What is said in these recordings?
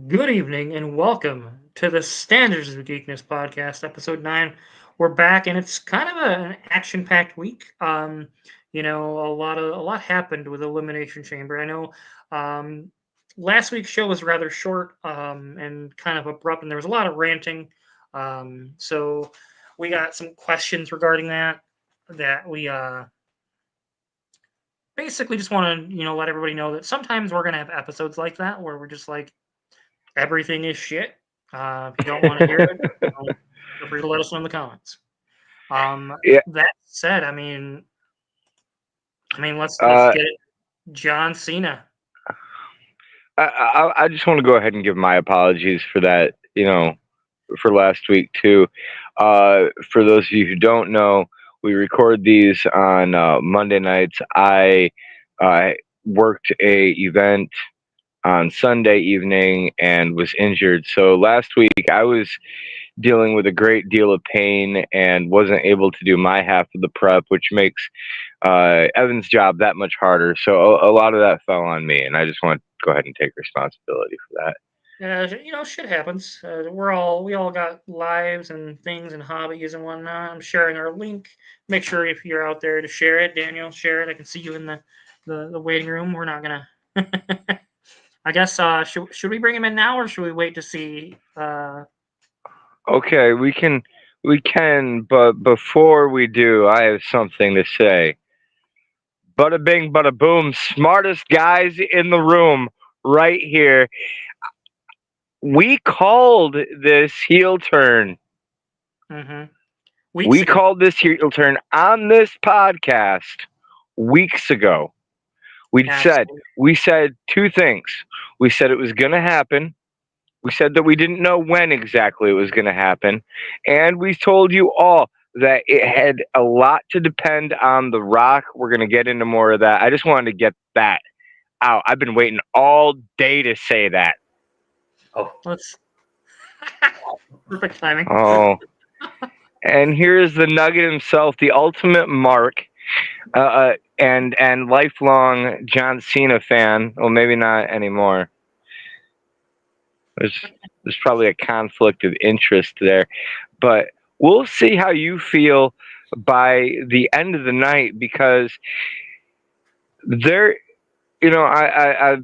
Good evening and welcome to the Standards of Geekness podcast, episode 9. We're back and it's kind of an action-packed week. A lot happened with Elimination Chamber. I know last week's show was rather short and kind of abrupt, and there was a lot of ranting. So we got some questions regarding that we basically just want to let everybody know that sometimes we're gonna have episodes like that where we're just like everything is shit. If you don't want to hear it, feel free to let us know in the comments. Yeah, That said, let's uh, get it. John Cena. I just want to go ahead and give my apologies for that. For last week too. For those of you who don't know, we record these on Monday nights. I uh, worked a event on Sunday evening and was injured. So last week I was dealing with a great deal of pain and wasn't able to do my half of the prep, which makes Evan's job that much harder. So a lot of that fell on me, and I just want to go ahead and take responsibility for that. Shit happens. We all got lives and things and hobbies and whatnot. I'm sharing our link. Make sure if you're out there to share it, Daniel, share it. I can see you in the waiting room. We're not gonna. I guess should we bring him in now or should we wait to see? Okay, we can, but before we do, I have something to say. Bada bing, bada boom, smartest guys in the room right here. We called this heel turn. Mm-hmm. Weeks We ago. called this heel turn on this podcast weeks ago. We said Absolutely. we said two things. We said it was going to happen. We said that we didn't know when exactly it was going to happen, and we told you all that it had a lot to depend on The Rock. We're going to get into more of that. I just wanted to get that out. I've been waiting all day to say that. Oh, Let's perfect timing. Oh, and here's the Nugget himself, the ultimate Mark, and lifelong John Cena fan. Well, maybe not anymore. There's there's probably a conflict of interest there, but we'll see how you feel by the end of the night because there, I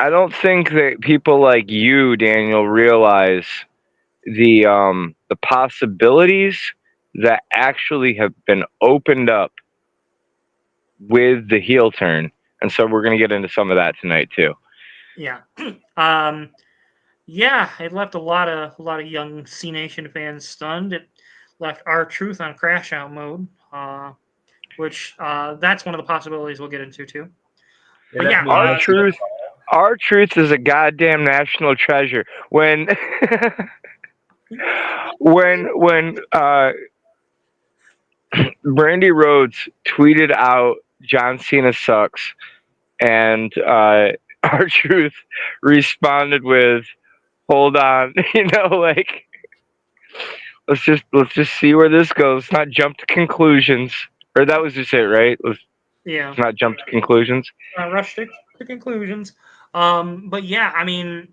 don't think that people like you, Daniel, realize the possibilities that actually have been opened up with the heel turn, and so we're gonna get into some of that tonight too. Yeah. um, yeah, it left a lot of young C Nation fans stunned. It left our truth on crash out mode, which that's one of the possibilities we'll get into too. it But left yeah, me Our hanging. truth, our truth is a goddamn national treasure. When when Brandy Rhodes tweeted out John Cena sucks, and our truth responded with, "Hold on, like let's just see where this goes. Let's not jump to conclusions." Or that was just it, right? yeah, Let's not jump to conclusions. rush to conclusions. But yeah, the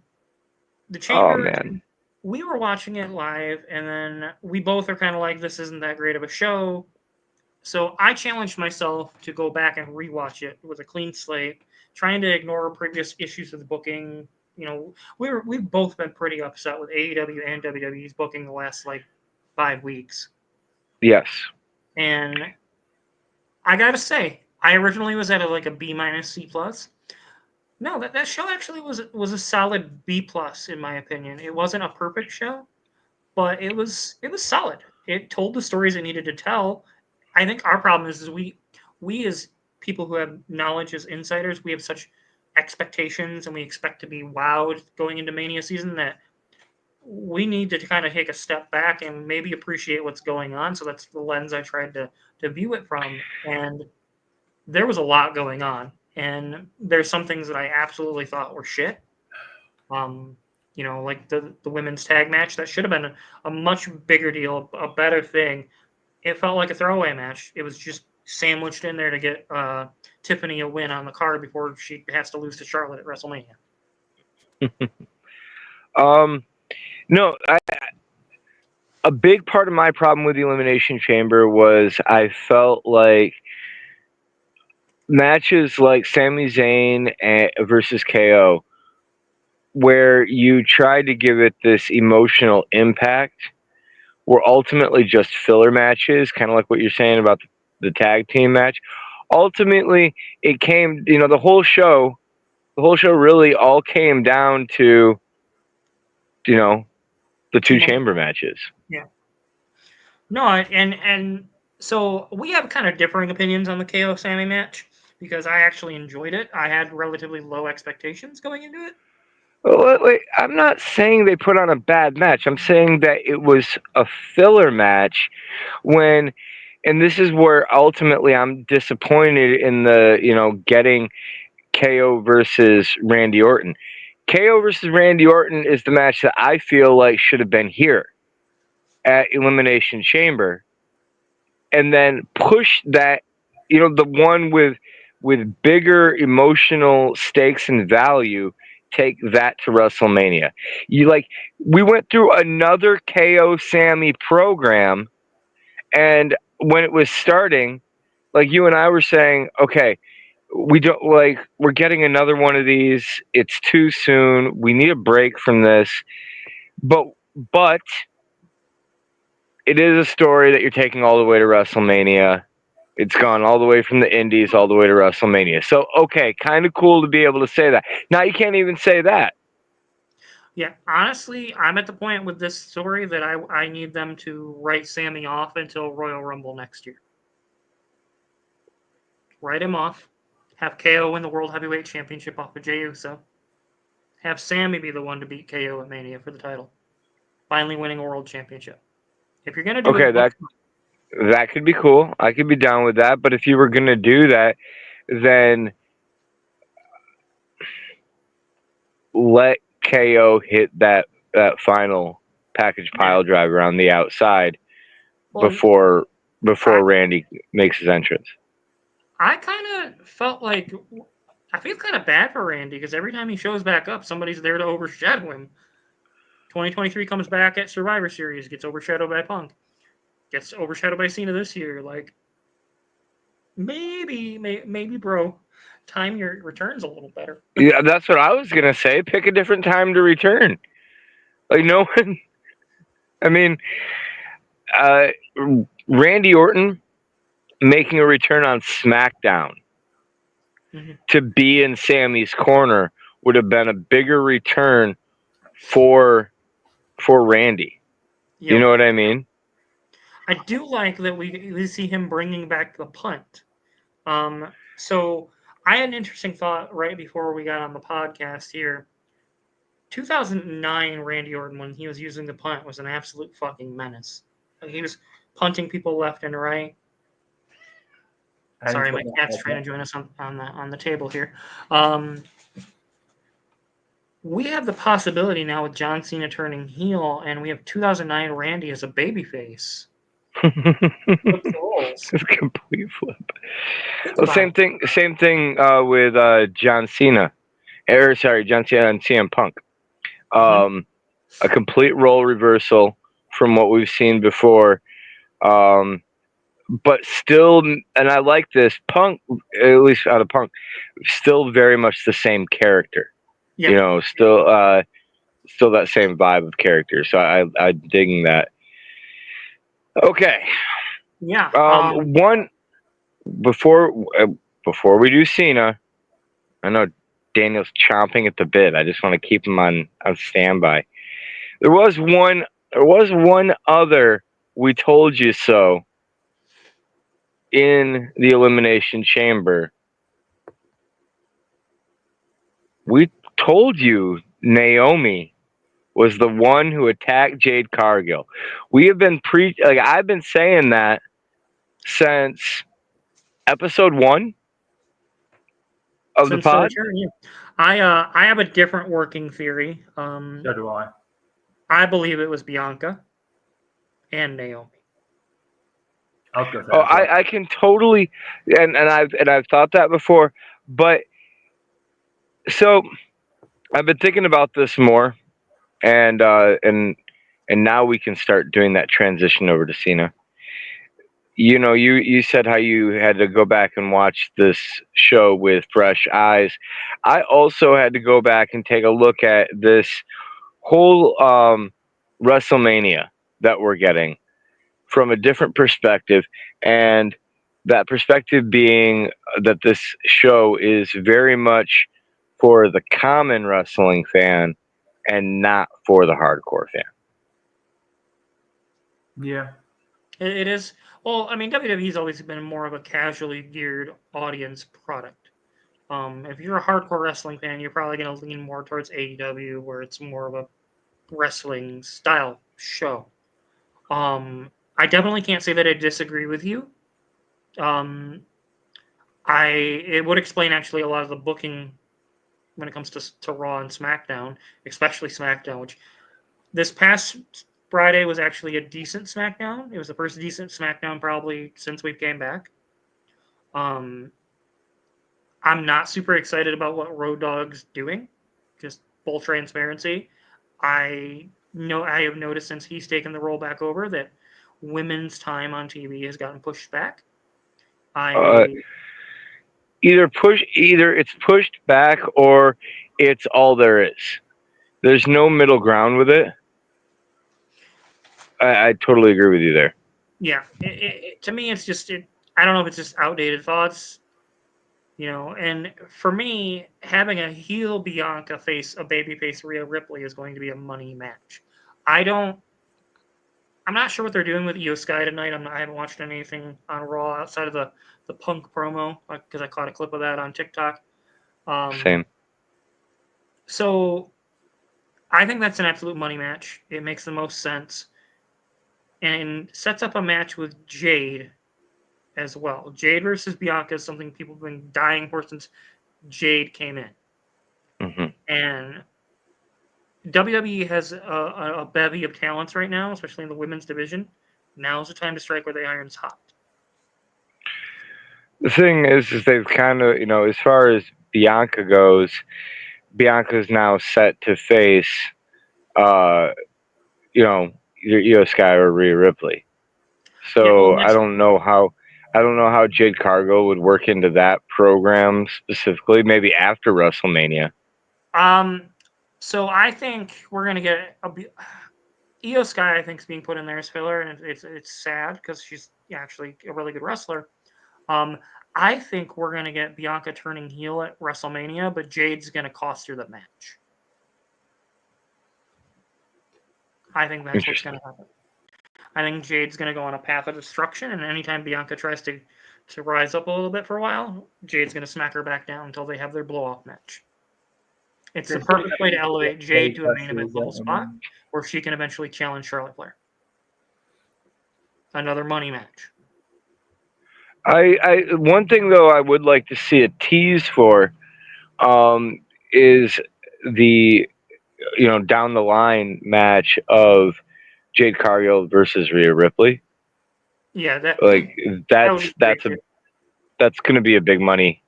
Oh chamber. man, We were watching it live, and then we both are kind of like, this isn't that great of a show. So I challenged myself to go back and rewatch it with a clean slate, trying to ignore previous issues of the booking. We've both been pretty upset with AEW and WWE's booking the last like 5 weeks. yes. And I gotta say, I originally was at like a B minus C plus. No, that show actually was a solid B plus in my opinion. It wasn't a perfect show, but it was solid. It told the stories it needed to tell. I think our problem is we as people who have knowledge as insiders, we have such expectations and we expect to be wowed going into Mania season that we need to kind of take a step back and maybe appreciate what's going on. So that's the lens I tried to view it from. And there was a lot going on. And there's some things that I absolutely thought were shit. Um, like the women's tag match that should have been a much bigger deal, a better thing. It felt like a throwaway match. It was just sandwiched in there to get Tiffany a win on the card before she has to lose to Charlotte at WrestleMania. No, a big part of my problem with the Elimination Chamber was I felt like matches like Sami Zayn versus KO, where you tried to give it this emotional impact, were ultimately just filler matches, kind of like what you're saying about the tag team match. Ultimately, it came, the whole show really all came down to, the two Team up. chamber matches. Yeah. No, and so we have kind of differing opinions on the KO Sammy match because I actually enjoyed it. I had relatively low expectations going into it. Wait, I'm not saying they put on a bad match. I'm saying that it was a filler match and this is where ultimately I'm disappointed in the, getting KO versus Randy Orton. KO versus Randy Orton is the match that I feel like should have been here at Elimination Chamber, and then push that, the one with bigger emotional stakes and value, take that to WrestleMania. We went through another KO Sammy program, and when it was starting, like you and I were saying, okay, we don't we're getting another one of these. It's too soon. We need a break from this. But it is a story that you're taking all the way to WrestleMania. It's gone all the way from the Indies all the way to WrestleMania. So, okay, kind of cool to be able to say that. Now you can't even say that. Yeah, honestly, I'm at the point with this story that I need them to write Sammy off until Royal Rumble next year. Write him off. Have KO win the World Heavyweight Championship off of Jey Uso. Have Sammy be the one to beat KO at Mania for the title. Finally winning a World Championship. If you're going to do Okay, it, that could be cool. I could be down with that. But if you were going to do that, then let KO hit that final package pile driver on the outside before Randy makes his entrance. I kind of felt like I feel kind of bad for Randy because every time he shows back up, somebody's there to overshadow him. 2023 comes back at Survivor Series, gets overshadowed by Punk, gets overshadowed by Cena this year. Like maybe, bro, time your returns a little better. Yeah, that's what I was gonna say. Pick a different time to return. Like no one. I mean, Randy Orton making a return on SmackDown to be in Sammy's corner would have been a bigger return for Randy. Yep. You know what I mean? I do like that we see him bringing back the punt. So I had an interesting thought right before we got on the podcast here. 2009 Randy Orton, when he was using the punt, was an absolute fucking menace. He was punting people left and right. Sorry, my cat's trying to join us on the table here. We have the possibility now with John Cena turning heel, and we have 2009 Randy as a babyface. It's a complete flip. Well, same thing with John Cena. John Cena and CM Punk. A complete role reversal from what we've seen before. But still, and I like this, Punk, at least out of Punk, still very much the same character. Yep. Still that same vibe of character. So I'm digging that. Okay. Yeah. One before we do Cena, I know Daniel's chomping at the bit. I just want to keep him on standby. There was one other "we told you so" in the Elimination Chamber. We told you Naomi was the one who attacked Jade Cargill. We have been I've been saying that since episode 1 of the pod. I have a different working theory. So do I. I believe it was Bianca and Naomi. I can totally, and I've thought that before, but so I've been thinking about this more, and now we can start doing that transition over to Cena. You said how you had to go back and watch this show with fresh eyes. I also had to go back and take a look at this whole WrestleMania that we're getting from a different perspective, and that perspective being that this show is very much for the common wrestling fan and not for the hardcore fan. Yeah. It is. Well, I mean, WWE's always been more of a casually geared audience product. If you're a hardcore wrestling fan, you're probably going to lean more towards AEW, where it's more of a wrestling style show. I definitely can't say that I disagree with you. Um, it would explain actually a lot of the booking when it comes to Raw and SmackDown, especially SmackDown, which this past Friday was actually a decent SmackDown. It was the first decent SmackDown probably since we came back. Um, I'm not super excited about what Road Dogg's doing. Just full transparency. I have noticed since he's taken the role back over that women's time on TV has gotten pushed back. Uh, either it's pushed back or it's all there is. There's no middle ground with it. I totally agree with you there. Yeah, to me, it's just I don't know if it's just outdated thoughts, And for me, having a heel Bianca face a babyface Rhea Ripley is going to be a money match. I'm not sure what they're doing with Io Sky tonight. I haven't watched anything on Raw outside of the Punk promo because I caught a clip of that on TikTok. Same. So I think that's an absolute money match. It makes the most sense and sets up a match with Jade as well. Jade versus Bianca is something people have been dying for since Jade came in. Mm-hmm. And WWE has a bevy of talents right now, especially in the women's division. Now's the time to strike where the iron's hot. The thing is they've kind of, as far as Bianca goes, Bianca's now set to face, either Io Sky or Rhea Ripley. So I don't know how Jade Cargill would work into that program specifically. Maybe after WrestleMania. So I think we're gonna get Io Sky. I think is being put in there as filler, and it's sad because she's actually a really good wrestler. I think we're gonna get Bianca turning heel at WrestleMania, but Jade's gonna cost her the match. I think that's what's gonna happen. I think Jade's gonna go on a path of destruction, and anytime Bianca tries to rise up a little bit for a while, Jade's gonna smack her back down until they have their blow-off match. It's the perfect way to elevate Jade to a main event level spot where she can eventually challenge Charlotte Flair. Another money match. One thing though I would like to see a tease for is the down the line match of Jade Cargill versus Rhea Ripley. Yeah, that's going to be a big money.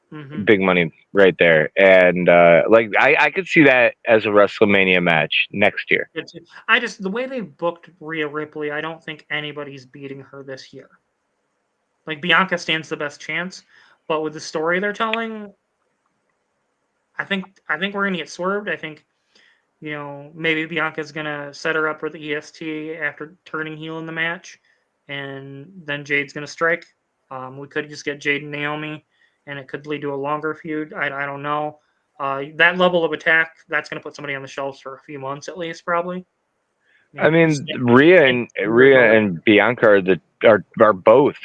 Mm-hmm. Big money right there, and I could see that as a WrestleMania match next year. The way they booked Rhea Ripley, I don't think anybody's beating her this year. Like Bianca stands the best chance, but with the story they're telling, I think we're gonna get swerved. I think maybe Bianca's gonna set her up for the EST after turning heel in the match, and then Jade's gonna strike. We could just get Jade and Naomi, and it could lead to a longer feud. I don't know. That level of attack, that's going to put somebody on the shelves for a few months at least, probably. I mean, Rhea and Bianca are both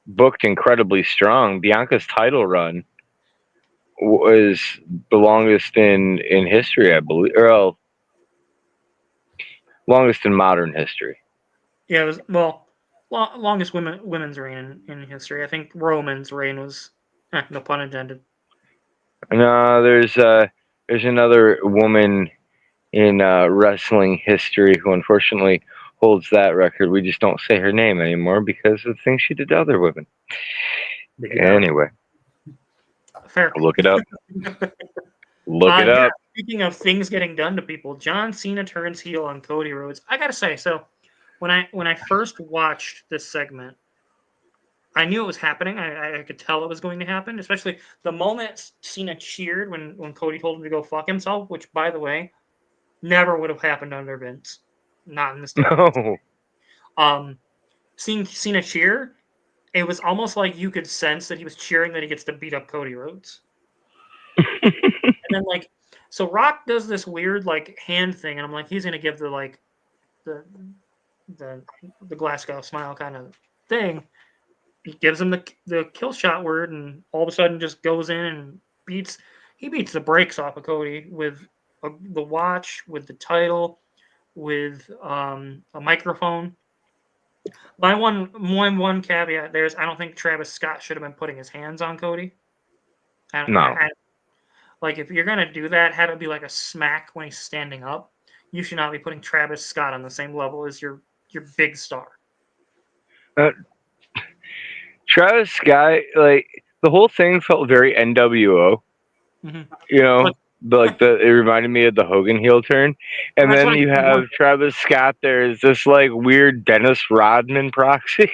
booked incredibly strong. Bianca's title run was the longest in history, I believe. Or longest in modern history. Yeah, it was longest women's reign in history. I think Roman's reign was no pun intended. No, there's another woman in wrestling history who unfortunately holds that record. We just don't say her name anymore because of the things she did to other women. Anyway, fair. Look it up. Look it up. Speaking of things getting done to people, John Cena turns heel on Cody Rhodes. I gotta say, so when I first watched this segment, I knew it was happening. I could tell it was going to happen, especially the moment Cena cheered when Cody told him to go fuck himself, which, by the way, never would have happened under Vince. Not in this day and age. No. Seeing Cena cheer, it was almost like you could sense that he was cheering that he gets to beat up Cody Rhodes. And then so Rock does this weird hand thing, and I'm like, he's gonna give the the Glasgow smile kind of thing. He gives him the kill shot word, and all of a sudden just goes in and beats the brakes off of Cody with the watch, with the title, with a microphone. My one caveat there is I don't think Travis Scott should have been putting his hands on Cody. No. If you're gonna do that, have it be like a smack when he's standing up. You should not be putting Travis Scott on the same level as your big star. Travis Scott, the whole thing felt very NWO. Mm-hmm. You know, it reminded me of the Hogan heel turn, and then you have Travis Scott there as this weird Dennis Rodman proxy.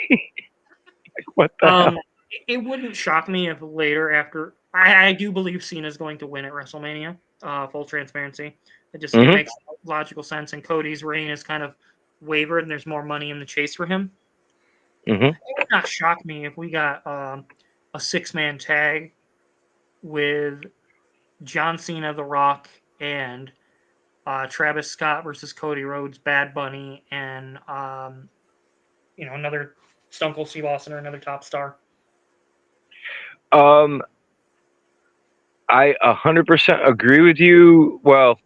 What the hell? It wouldn't shock me if later, after I do believe Cena's going to win at WrestleMania. Full transparency, it makes logical sense, and Cody's reign is kind of wavered, and there's more money in the chase for him. Mm-hmm. It would not shock me if we got a 6-man tag with John Cena, The Rock, and Travis Scott versus Cody Rhodes, Bad Bunny, and another Stone Cold Steve Austin or another top star. I 100% agree with you. Well,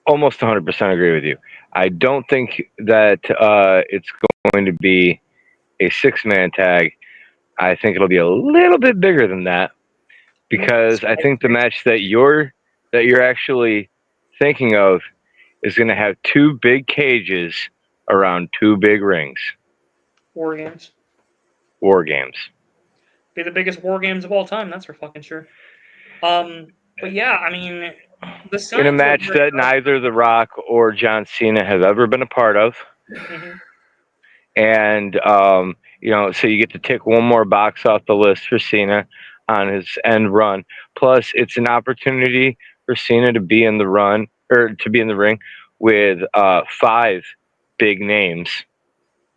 almost 100% agree with you. I don't think that it's going to be a 6-man tag. I think it'll be a little bit bigger than that, because I think the match that you're actually thinking of is going to have 2 big cages around 2 big rings. War games. Be the biggest war games of all time. That's for fucking sure. But yeah, I mean, in a match that neither The Rock or John Cena has ever been a part of. Mm-hmm. And so you get to tick one more box off the list for Cena on his end run. Plus, it's an opportunity for Cena to be in the run, or to be in the ring with 5 big names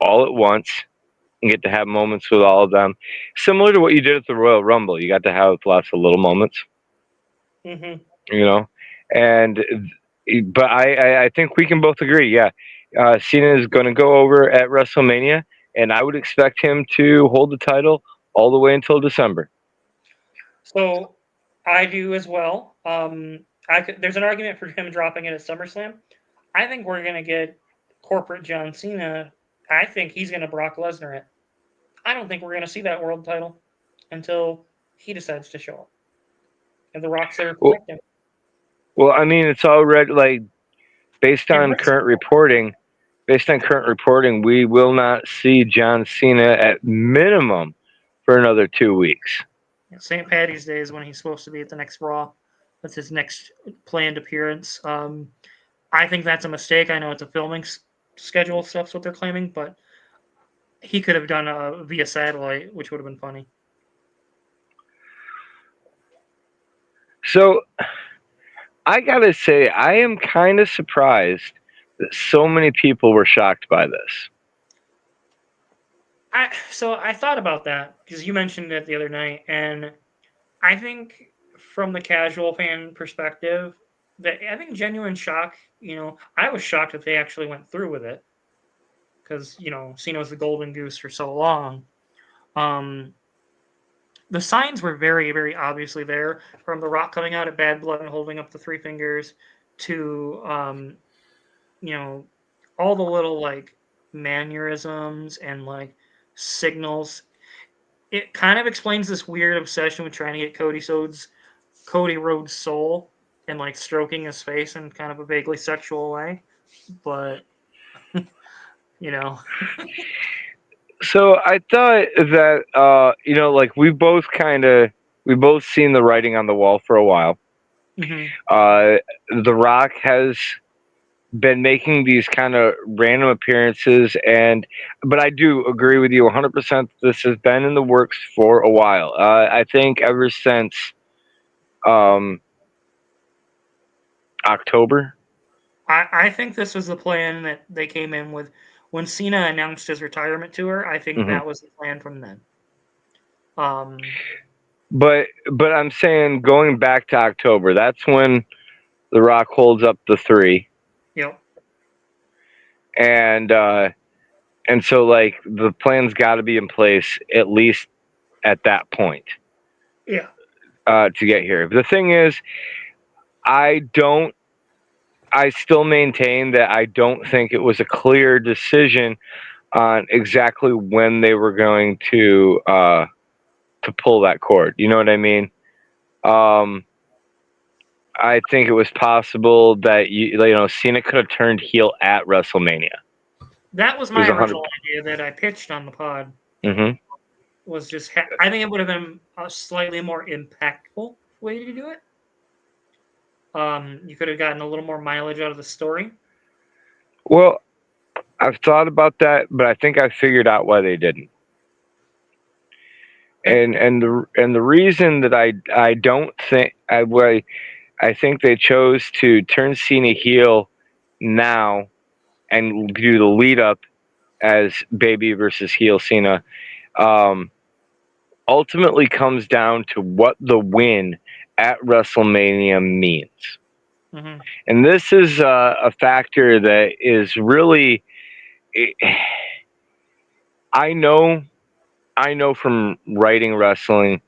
all at once, and get to have moments with all of them, similar to what you did at the Royal Rumble. You got to have lots of little moments. Mm-hmm. But I think we can both agree. Yeah, Cena is going to go over at WrestleMania, and I would expect him to hold the title all the way until December. So I do as well. There's an argument for him dropping it at SummerSlam. I think we're going to get corporate John Cena. I think he's going to Brock Lesnar it. I don't think we're going to see that world title until he decides to show up. And The Rock's there to protect him. Well, I mean, it's already based on current reporting, we will not see John Cena at minimum for another 2 weeks. St. Paddy's Day is when he's supposed to be at the next Raw. That's his next planned appearance. I think that's a mistake. I know it's a filming schedule stuff's what they're claiming, but he could have done via satellite, which would have been funny. So, I gotta say, I am kind of surprised that so many people were shocked by this. I thought about that because you mentioned it the other night, and I think from the casual fan perspective, I think genuine shock. I was shocked that they actually went through with it because Cena was the golden goose for so long. The signs were very, very obviously there, from The Rock coming out at Bad Blood and holding up the 3 fingers to all the little mannerisms and signals. It kind of explains this weird obsession with trying to get Cody Rhodes' soul and stroking his face in kind of a vaguely sexual way, but So I thought that we've both seen the writing on the wall for a while. The Rock has been making these kind of random appearances, but I do agree with you 100%. This has been in the works for a while. I think ever since October. I think this was the plan that they came in with when Cena announced his retirement tour. I think that was the plan from then. But I'm saying going back to October, that's when The Rock holds up the 3. Yep. And so like the plan's got to be in place at least at that point. Yeah. To get here. The thing is, I still maintain that I don't think it was a clear decision on exactly when they were going to pull that cord. You know what I mean? I think it was possible that Cena could have turned heel at WrestleMania. That was my original idea that I pitched on the pod. Was just I think it would have been a slightly more impactful way to do it. You could have gotten a little more mileage out of the story. Well, I've thought about that, but I think I figured out why they didn't. And the reason that I don't think I think they chose to turn Cena heel now and do the lead up as baby versus heel Cena ultimately comes down to what the win at WrestleMania means. And this is a factor that is really, I know from writing wrestling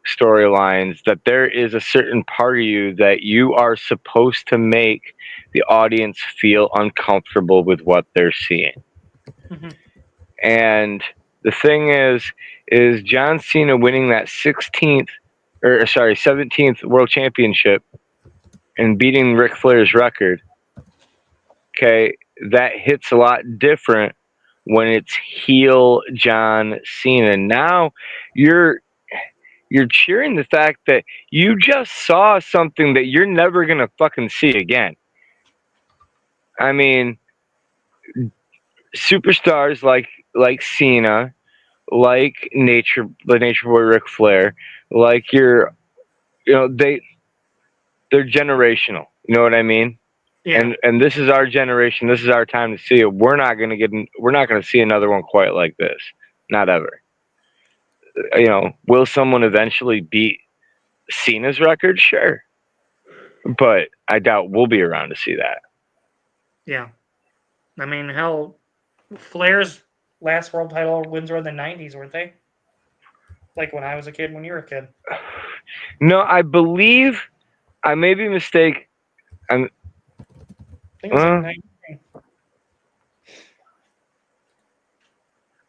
storylines that there is a certain part of you that you are supposed to make the audience feel uncomfortable with what they're seeing. And the thing is John Cena winning that 17th World Championship and beating Ric Flair's record. Okay, that hits a lot different when it's heel John Cena. Now you're cheering the fact that you just saw something that you're never gonna fucking see again. I mean, superstars like Cena, like the Nature Boy Ric Flair, like they're generational. You know what I mean? Yeah. And this is our generation. This is our time to see it. We're not gonna see another one quite like this. Not ever. Will someone eventually beat Cena's record? Sure. But I doubt we'll be around to see that. Yeah. I mean, hell, Flair's last world title wins were in the 90s, weren't they? Like when I was a kid, when you were a kid. No, I believe I may be mistaken. I think it was like 93.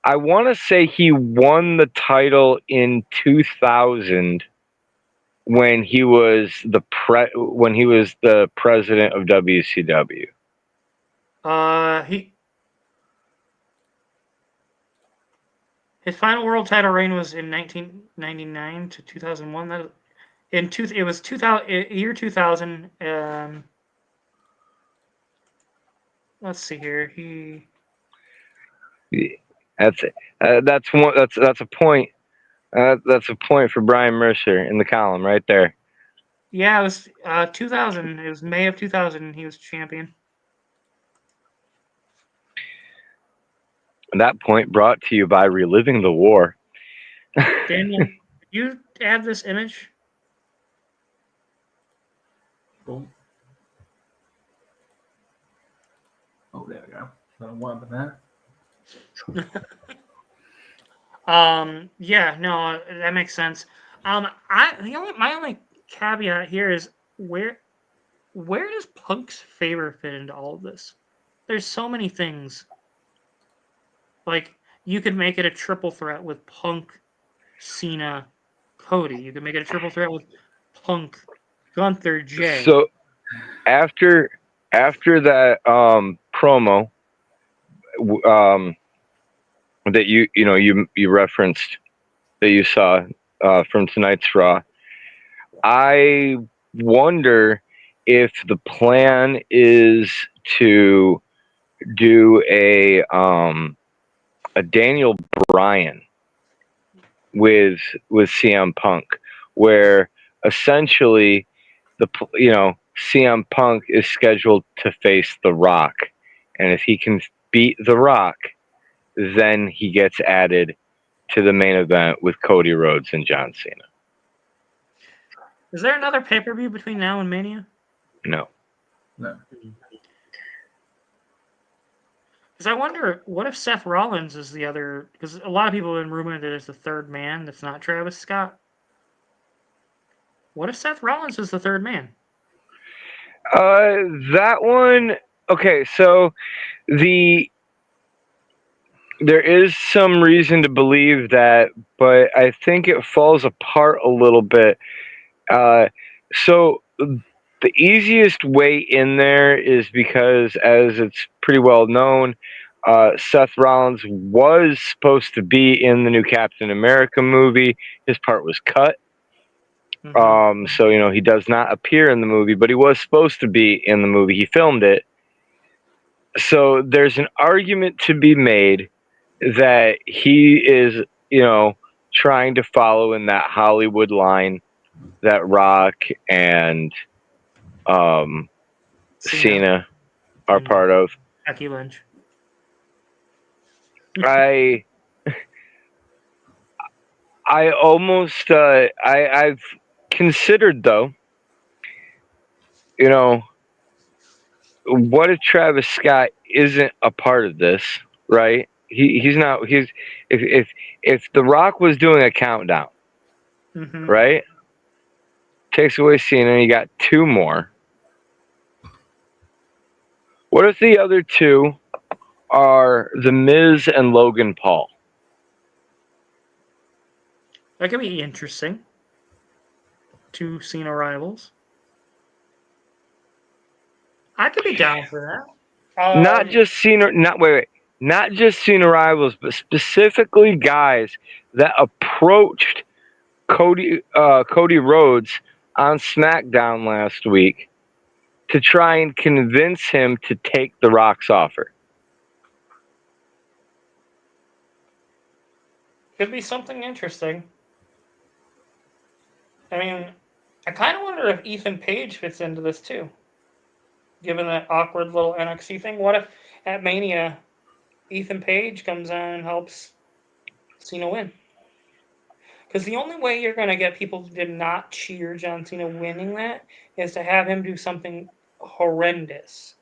I want to say he won the title in 2000 when he was the president of WCW. His final world title reign was in 1999 to 2001. It was year 2000. Let's see here. That's a point. That's a point for Brian Mercer in the column right there. Yeah, it was 2000. It was May of 2000. He was champion. At that point, brought to you by Reliving the War. Daniel, did you add this image? Boom. Oh, there we go. So what about that? Yeah, no, that makes sense. My only caveat here is where does Punk's favor fit into all of this? There's so many things. Like, you could make it a triple threat with Punk, Cena, Cody. You could make it a triple threat with Punk, Gunther, Jay. So after that promo that you referenced, that you saw from tonight's Raw, I wonder if the plan is to do a Daniel Bryan with CM Punk, where essentially CM Punk is scheduled to face The Rock, and if he can beat The Rock, then he gets added to the main event with Cody Rhodes and John Cena. Is there another pay-per-view between now and Mania? No. No. Because I wonder, what if Seth Rollins is the other? Because a lot of people have been rumoring that it's the third man that's not Travis Scott. What if Seth Rollins is the third man? That one. Okay, so there is some reason to believe that, but I think it falls apart a little bit. So the easiest way in there is because, as it's pretty well known, Seth Rollins was supposed to be in the new Captain America movie. His part was cut. Mm-hmm. So, he does not appear in the movie, but he was supposed to be in the movie. He filmed it. So there's an argument to be made that he is, trying to follow in that Hollywood line that Rock and Cena are part of. Becky Lynch. I almost I've considered, though, what if Travis Scott isn't a part of this, right? He's not. If The Rock was doing a countdown, right? Takes away Cena, you got two more. What if the other two are The Miz and Logan Paul? That could be interesting. Two Cena rivals. I could be down for that. Not just Cena. Not just Cena rivals, but specifically guys that approached Cody Rhodes on SmackDown last week to try and convince him to take The Rock's offer. Could be something interesting. I mean, I kind of wonder if Ethan Page fits into this too. Given that awkward little NXT thing, what if at Mania, Ethan Page comes on and helps Cena win? Because the only way you're going to get people to not cheer John Cena winning that is to have him do something horrendous.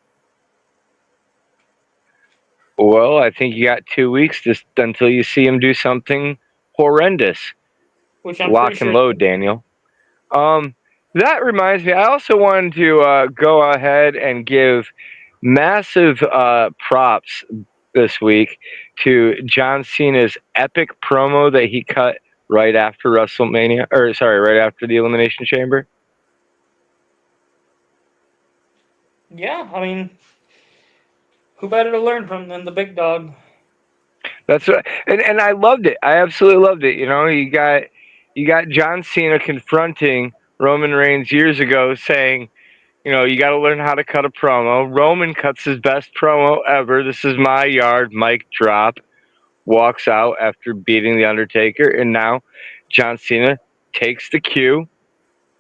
Well, I think you got 2 weeks just until you see him do something horrendous. Which I'm Lock and load, Daniel. That reminds me, I also wanted to go ahead and give massive props this week to John Cena's epic promo that he cut right after WrestleMania, right after the Elimination Chamber. Yeah, I mean, who better to learn from than the big dog? That's what, and I loved it. I absolutely loved it. You got John Cena confronting Roman Reigns years ago, saying, you got to learn how to cut a promo. Roman cuts his best promo ever. This is my yard. Mic drop. Walks out after beating The Undertaker. And now John Cena takes the cue,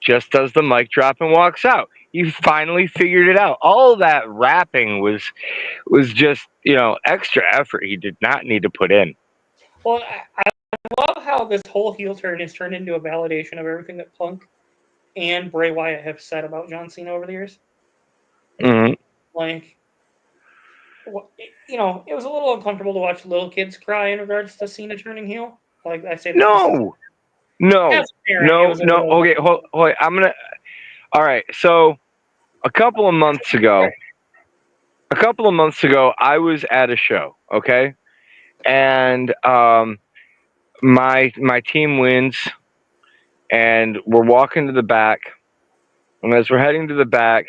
just does the mic drop, and walks out. You finally figured it out. All of that rapping was just, extra effort he did not need to put in. Well, I love how this whole heel turn is turned into a validation of everything that Punk and Bray Wyatt have said about John Cena over the years. Mm-hmm. Like, it was a little uncomfortable to watch little kids cry in regards to Cena turning heel. Like I say, No. Okay, hold. All right. So, a couple of months ago, I was at a show. Okay, and my team wins, and we're walking to the back, and as we're heading to the back,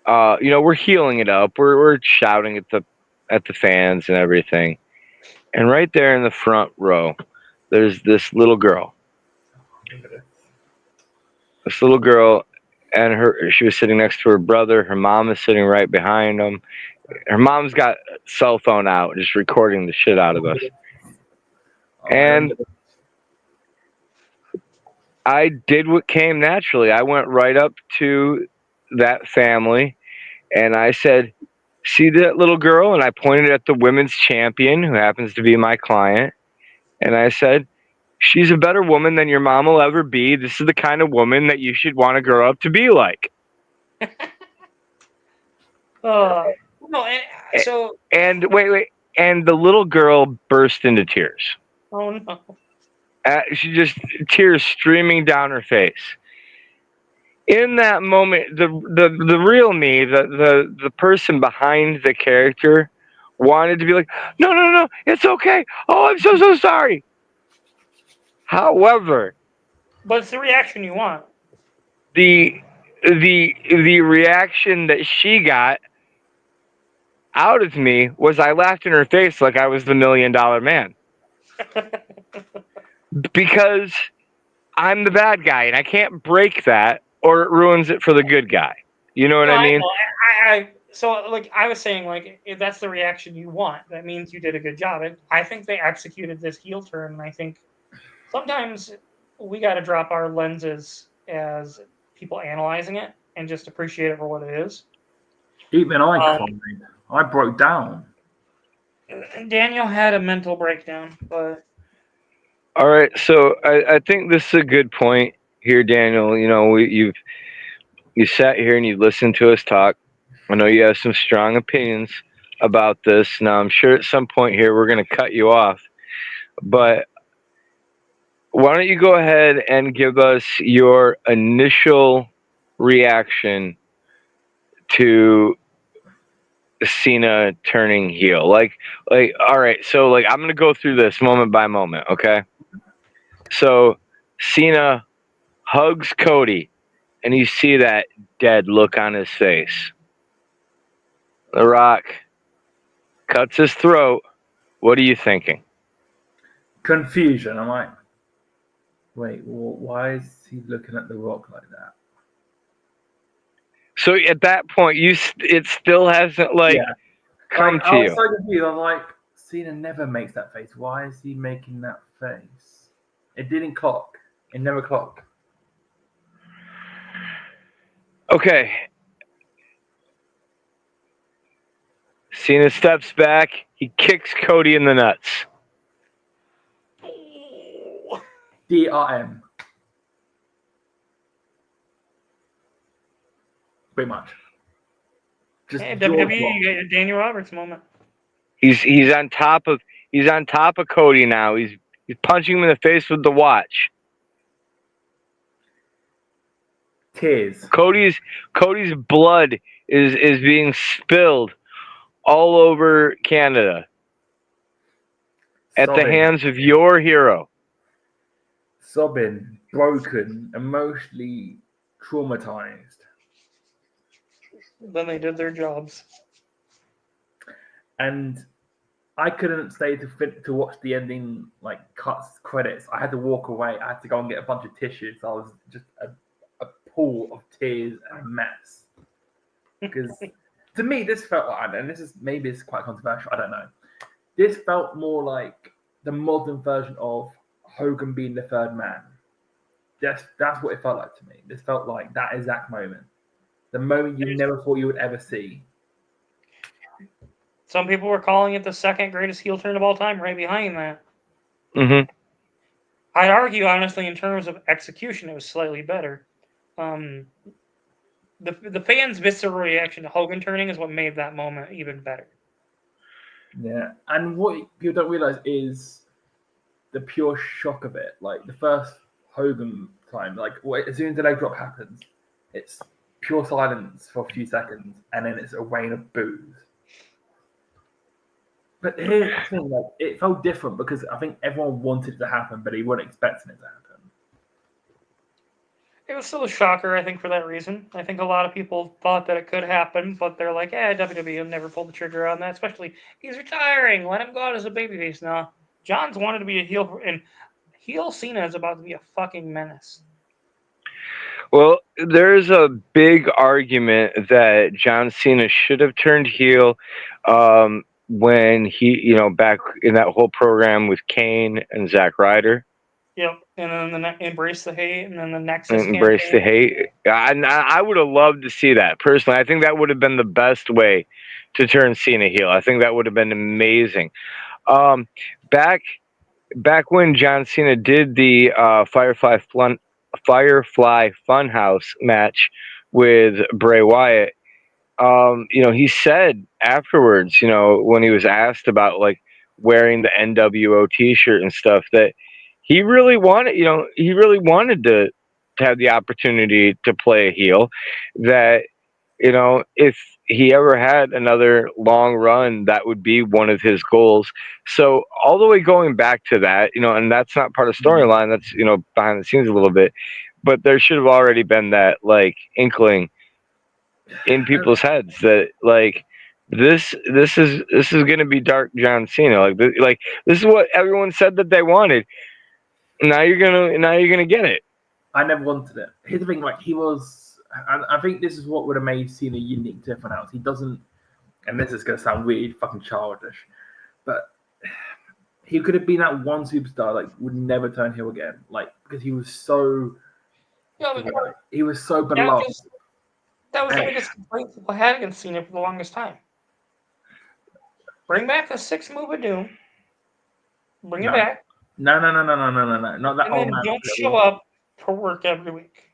we're healing it up. We're shouting at the fans and everything, and right there in the front row, there's this little girl. and she was sitting next to her brother. Her mom is sitting right behind them. Her mom's got a cell phone out, just recording the shit out of us. And I did what came naturally. I went right up to that family and I said, "See that little girl?" And I pointed at the women's champion, who happens to be my client. And I said, "She's a better woman than your mom will ever be. This is the kind of woman that you should want to grow up to be like." No, so. And wait. And the little girl burst into tears. Oh no. She just, tears streaming down her face. In that moment, the real me, the person behind the character, wanted to be like, no, it's okay. Oh, I'm so sorry. However, But it's the reaction you want. the reaction that she got out of me was I laughed in her face like I was the $1 million man. Because I'm the bad guy and I can't break that or it ruins it for the good guy. You know what I mean? So like I was saying, like if that's the reaction you want, that means you did a good job. And I think they executed this heel turn. And I think sometimes we got to drop our lenses as people analyzing it and just appreciate it for what it is. Even I cried. I broke down. Daniel had a mental breakdown, but. All right, so I think this is a good point here, Daniel. You know, you sat here and you listened to us talk. I know you have some strong opinions about this. Now, I'm sure at some point here we're going to cut you off, but why don't you go ahead and give us your initial reaction to Cena turning heel? Like, all right, so like I'm going to go through this moment by moment, okay? So Cena hugs Cody, and you see that dead look on his face. The Rock cuts his throat. What are you thinking? Confusion. I'm like, wait, why is he looking at The Rock like that? So at that point, it still hasn't come to I was you. so confused. I'm like, Cena never makes that face. Why is he making that face? It didn't clock. It never clocked. Okay. Cena steps back. He kicks Cody in the nuts. DRM. Pretty much. Just WWE, you got your Daniel Roberts moment. He's on top of Cody now. He's punching him in the face with the watch. Tears. Cody's blood is being spilled all over Canada at the hands of your hero. Sobbing, broken, emotionally traumatized. Then they did their jobs. And I couldn't stay to watch the ending, like cuts, credits. I had to walk away. I had to go and get a bunch of tissues. I was just a pool of tears and a mess. Because to me, this felt like, and maybe it's quite controversial, I don't know. This felt more like the modern version of Hogan being the third man. That's what it felt like to me. This felt like that exact moment. The moment you never thought you would ever see. Some people were calling it the second greatest heel turn of all time, right behind that. Mm-hmm. I'd argue, honestly, in terms of execution, it was slightly better. The fans' visceral reaction to Hogan turning is what made that moment even better. Yeah, and what people don't realize is the pure shock of it. Like the first Hogan time, like as soon as the leg drop happens, it's pure silence for a few seconds, and then it's a rain of boos. But here's the thing: like it felt different because I think everyone wanted it to happen, but he wasn't expecting it to happen. It was still a shocker, I think, for that reason. I think a lot of people thought that it could happen, but they're like, WWE will never pull the trigger on that, especially he's retiring. Let him go out as a babyface now. John's wanted to be a heel, and heel Cena is about to be a fucking menace. Well, there's a big argument that John Cena should have turned heel when he, back in that whole program with Kane and Zack Ryder. Yep. And then Embrace the Hate, and then the Nexus Embrace the campaign. hate. I would have loved to see that personally. I think that would have been the best way to turn Cena heel. I think that would have been amazing. Um, back back when John Cena did the Firefly Funhouse match with Bray Wyatt, he said afterwards, when he was asked about like wearing the NWO T-shirt and stuff, that he really wanted to have the opportunity to play a heel. That if he ever had another long run, that would be one of his goals. So all the way going back to that, and that's not part of storyline. That's behind the scenes a little bit, but there should have already been that like inkling in people's heads that like this is going to be Dark John Cena. Like this is what everyone said that they wanted. Now you're gonna get it. I never wanted it. Here's the thing, like he was, and I think this is what would have made Cena unique to everyone else. He doesn't, and this is gonna sound really fucking childish, but he could have been that one superstar, like would never turn heel again, like because he was so, he was so beloved. That was the biggest complaint people had against Cena for the longest time. Bring back the 6 move of doom. Bring it back. No. Not that and old then man. Don't show up for work every week.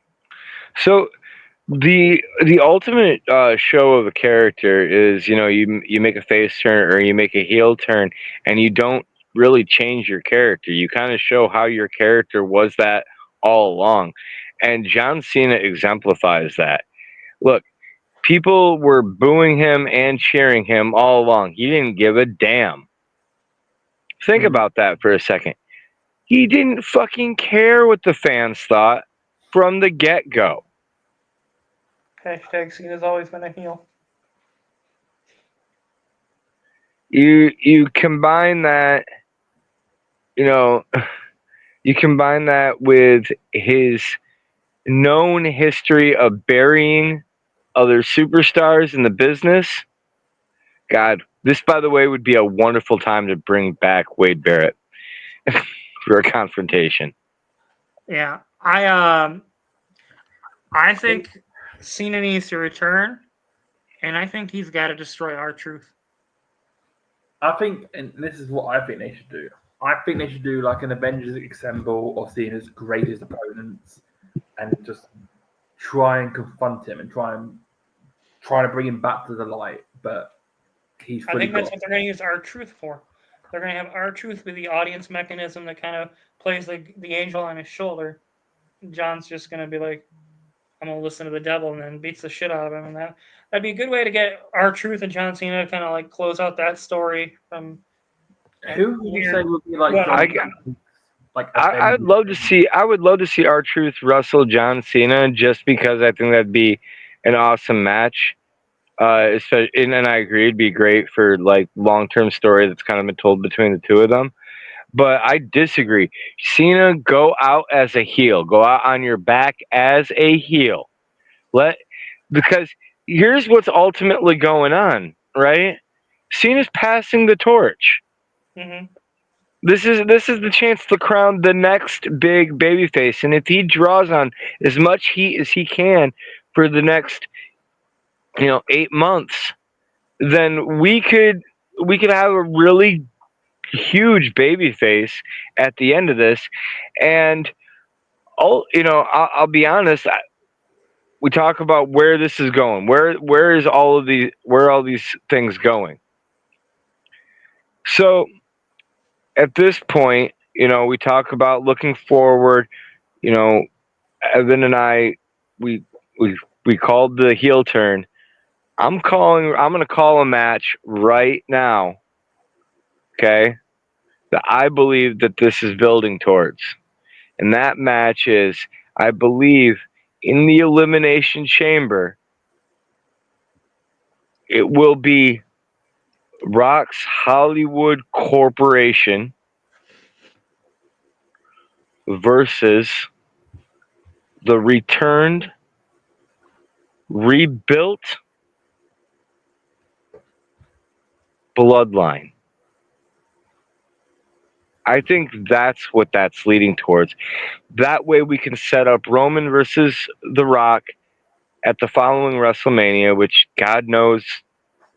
So the ultimate show of a character is you make a face turn or you make a heel turn, and you don't really change your character. You kind of show how your character was that all along, and John Cena exemplifies that. Look, people were booing him and cheering him all along. He didn't give a damn. Think about that for a second. He didn't fucking care what the fans thought from the get-go. Hashtag Cena's always been a heel. You combine that, you combine that with his known history of burying other superstars in the business. God, this, by the way, would be a wonderful time to bring back Wade Barrett for a confrontation. Yeah, I think Cena needs to return, and I think he's got to destroy R-Truth. I think, and this is what I think they should do. I think they should do like an Avengers Assemble of Cena's greatest opponents, and just try and confront him and try to bring him back to the light. But he's. I think that's what they're going to use R-Truth for. They're going to have R-Truth be the audience mechanism that kind of plays the angel on his shoulder. John's just going to be like, I'm going to listen to the devil, and then beats the shit out of him. And that'd be a good way to get R-Truth and John Cena to kind of like close out that story from. Who would you say would be like? I would love to see. I would love to see R-Truth wrestle John Cena, just because I think that'd be an awesome match. Especially, and I agree, it'd be great for like long-term story that's kind of been told between the two of them. But I disagree. Cena, go out as a heel. Go out on your back as a heel. Because here's what's ultimately going on, right? Cena's passing the torch. Mm-hmm. This is the chance to crown the next big babyface, and if he draws on as much heat as he can for the next 8 months, then we could have a really huge babyface at the end of this. And I'll be honest, we talk about where this is going. Where are all these things going? So at this point, we talk about looking forward. Evan and I, we called the heel turn. I'm going to call a match right now. Okay, that I believe that this is building towards, and that match is, I believe, in the Elimination Chamber. It will be Rock's Hollywood Corporation versus the returned, rebuilt bloodline. I think that's what that's leading towards. That way we can set up Roman versus The Rock at the following WrestleMania, which God knows,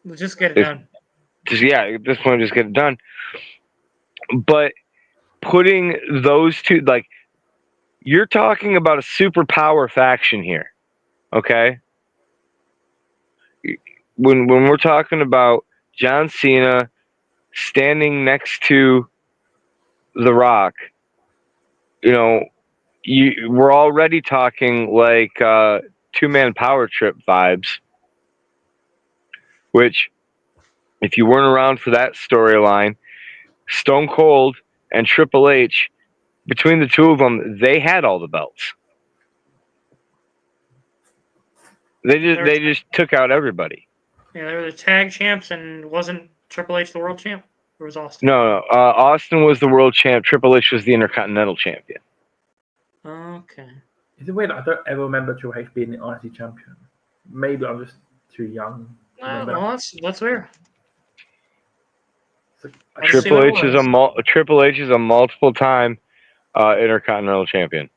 We'll just get it done. at this point, just get it done. But putting those two, like, you're talking about a superpower faction here, okay? When we're talking about John Cena standing next to The Rock, we're already talking like two-man power trip vibes, which, if you weren't around for that storyline, Stone Cold and Triple H, between the two of them, they had all the belts. They just took out everybody. Yeah, they were the tag champs, and wasn't Triple H the world champ? Or was Austin? No. Austin was the world champ. Triple H was the Intercontinental Champion. Okay. Is it weird? I don't ever remember Triple H being the IC champion. Maybe I'm just too young. Well, that's fair. Triple H is a multiple-time Intercontinental Champion.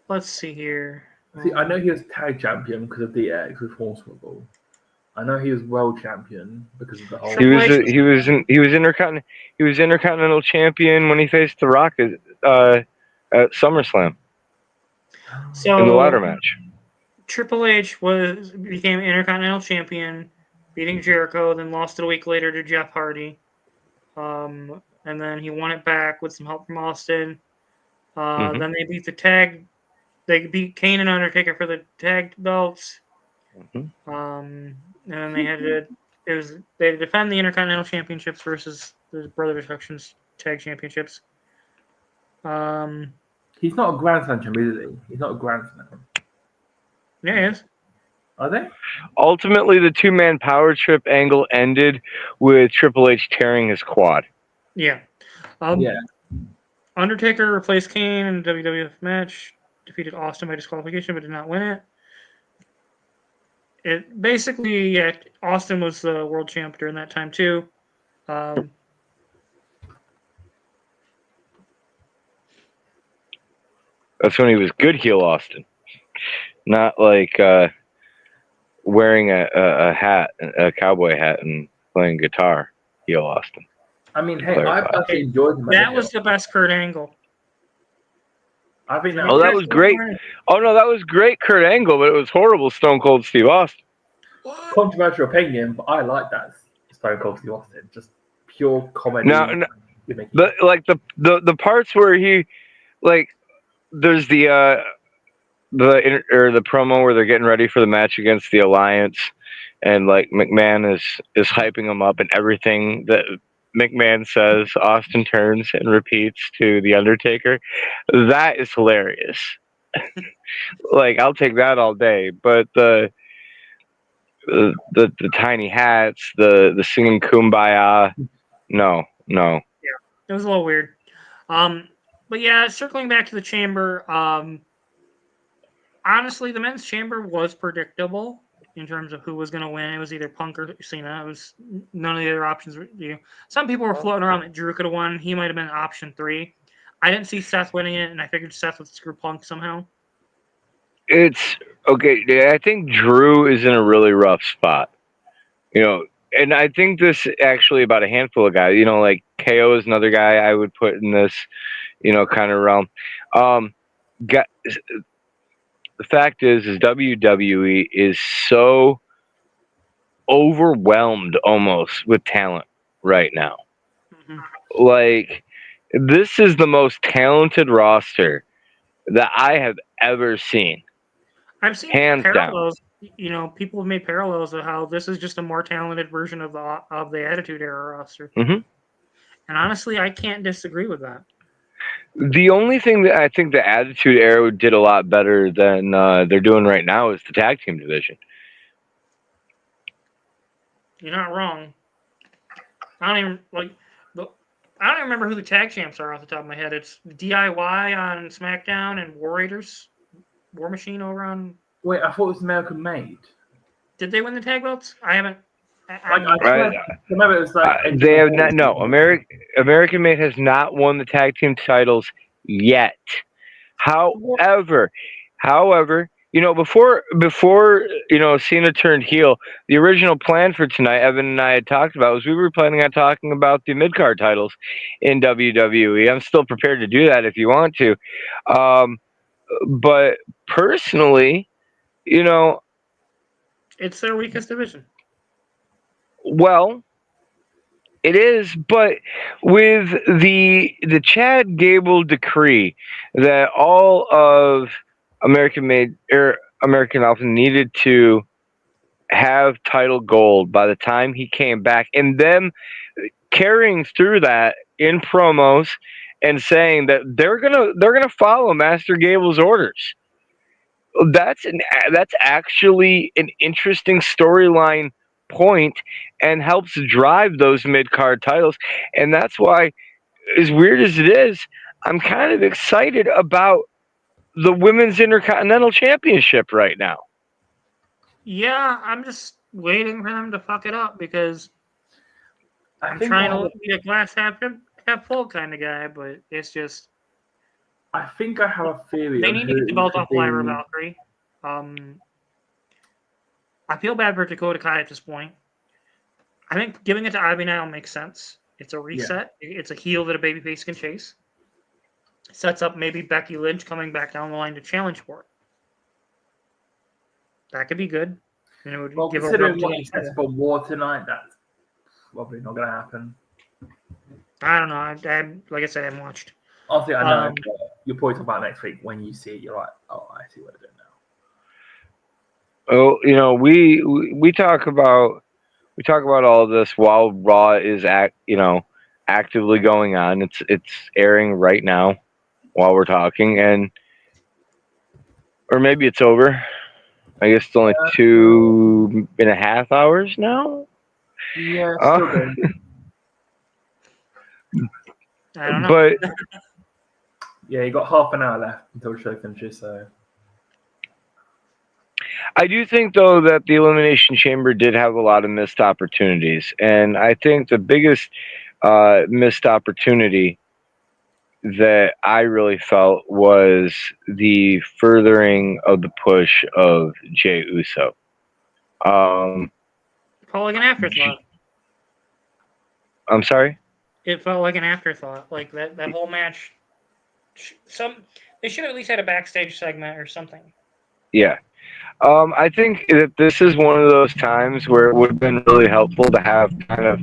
Let's see here. See, I know he was tag champion because of DX with Hornswoggle. I know he was world champion because of the whole. He was Intercontinental Champion when he faced The Rock at SummerSlam. So in the ladder match. Triple H became Intercontinental Champion, beating Jericho, then lost it a week later to Jeff Hardy. And then he won it back with some help from Austin. Then they beat They beat Kane and Undertaker for the tag belts. And then they had to defend the Intercontinental Championships versus the Brother Destruction's tag championships. He's not a Grand Slam champion, is he? He's not a Grand Slam. Yeah, he is. Are they? Ultimately, the two-man power trip angle ended with Triple H tearing his quad. Yeah. Undertaker replaced Kane in a WWF match, defeated Austin by disqualification, but did not win it. Austin was the world champ during that time too. That's when he was good heel Austin, not like wearing a hat, a cowboy hat, and playing guitar. Heel Austin. I mean, hey, I personally enjoyed him. That was the best Kurt Angle. I think that was great. Oh no, that was great, Kurt Angle, but it was horrible, Stone Cold Steve Austin. Controversial opinion, but I like that Stone Cold Steve Austin. Just pure comedy. No, the parts where he, like, there's the promo where they're getting ready for the match against the Alliance, and like McMahon is hyping him up, and everything that McMahon says, Austin turns and repeats to The Undertaker. That is hilarious. Like, I'll take that all day. But the tiny hats, the singing Kumbaya, no. Yeah, it was a little weird. But yeah, circling back to the Chamber, honestly, the men's Chamber was predictable in terms of who was going to win. It was either Punk or Cena. It was none of the other options. Some people were floating around that Drew could have won. He might have been option 3. I didn't see Seth winning it, and I figured Seth would screw Punk somehow. It's okay. I think Drew is in a really rough spot, and I think this actually about a handful of guys. Like KO is another guy I would put in this, kind of realm. The fact is WWE is so overwhelmed almost with talent right now. Like, this is the most talented roster that I have ever seen. I've seen hands parallels. Down. People have made parallels of how this is just a more talented version of the Attitude Era roster. And honestly, I can't disagree with that. The only thing that I think the Attitude Era did a lot better than they're doing right now is the tag team division. You're not wrong. I don't even I don't remember who the tag champs are off the top of my head. It's DIY on SmackDown and War Raiders, War Machine over on. Wait, I thought it was American Made. Did they win the tag belts? I haven't. Right. Remember, it was like They have not. No, American Made has not won the tag team titles yet. However, before Cena turned heel, the original plan for tonight, Evan and I had talked about, was we were planning on talking about the mid card titles in WWE. I'm still prepared to do that if you want to, but personally, it's their weakest division. Well, it is, but with the Chad Gable decree that all of American Alpha needed to have title gold by the time he came back, and them carrying through that in promos and saying that they're gonna follow Master Gable's orders. That's actually an interesting storyline point and helps drive those mid-card titles. And that's why, as weird as it is, I'm kind of excited about the Women's Intercontinental Championship right now. Yeah, I'm just waiting for them to fuck it up because I'm trying to be a glass half full kind of guy, but it's just. I think I have a theory. They need to get the belt off Lyra Valkyrie. I feel bad for Dakota Kai at this point. I think giving it to Ivy now makes sense. It's a reset. Yeah. It's a heel that a babyface can chase. Sets up maybe Becky Lynch coming back down the line to challenge for it. That could be good. Well, considering what he says for War tonight, that's probably not going to happen. I don't know. Like I said, I haven't watched. Honestly, I know. You'll probably talk about next week. When you see it, you're like, oh, I see what they're doing now. Oh, we talk about all this while Raw is actively going on. It's airing right now while we're talking, or maybe it's over. I guess it's only 2.5 hours now. Yeah, still good. I don't know. But yeah, you got half an hour left until the show finishes, so. I do think, though, that the Elimination Chamber did have a lot of missed opportunities. And I think the biggest missed opportunity that I really felt was the furthering of the push of Jey Uso. Felt like an afterthought. I'm sorry? It felt like an afterthought. Like that whole match. They should have at least had a backstage segment or something. Yeah. I think that this is one of those times where it would have been really helpful to have kind of,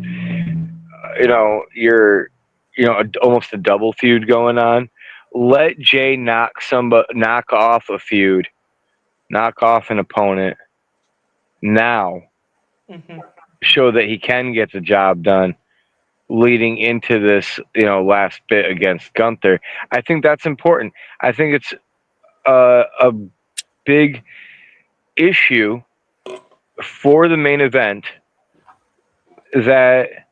almost a double feud going on. Let Jay knock off a feud, knock off an opponent. Now, show that he can get the job done. Leading into this, last bit against Gunther, I think that's important. I think it's a big issue for the main event that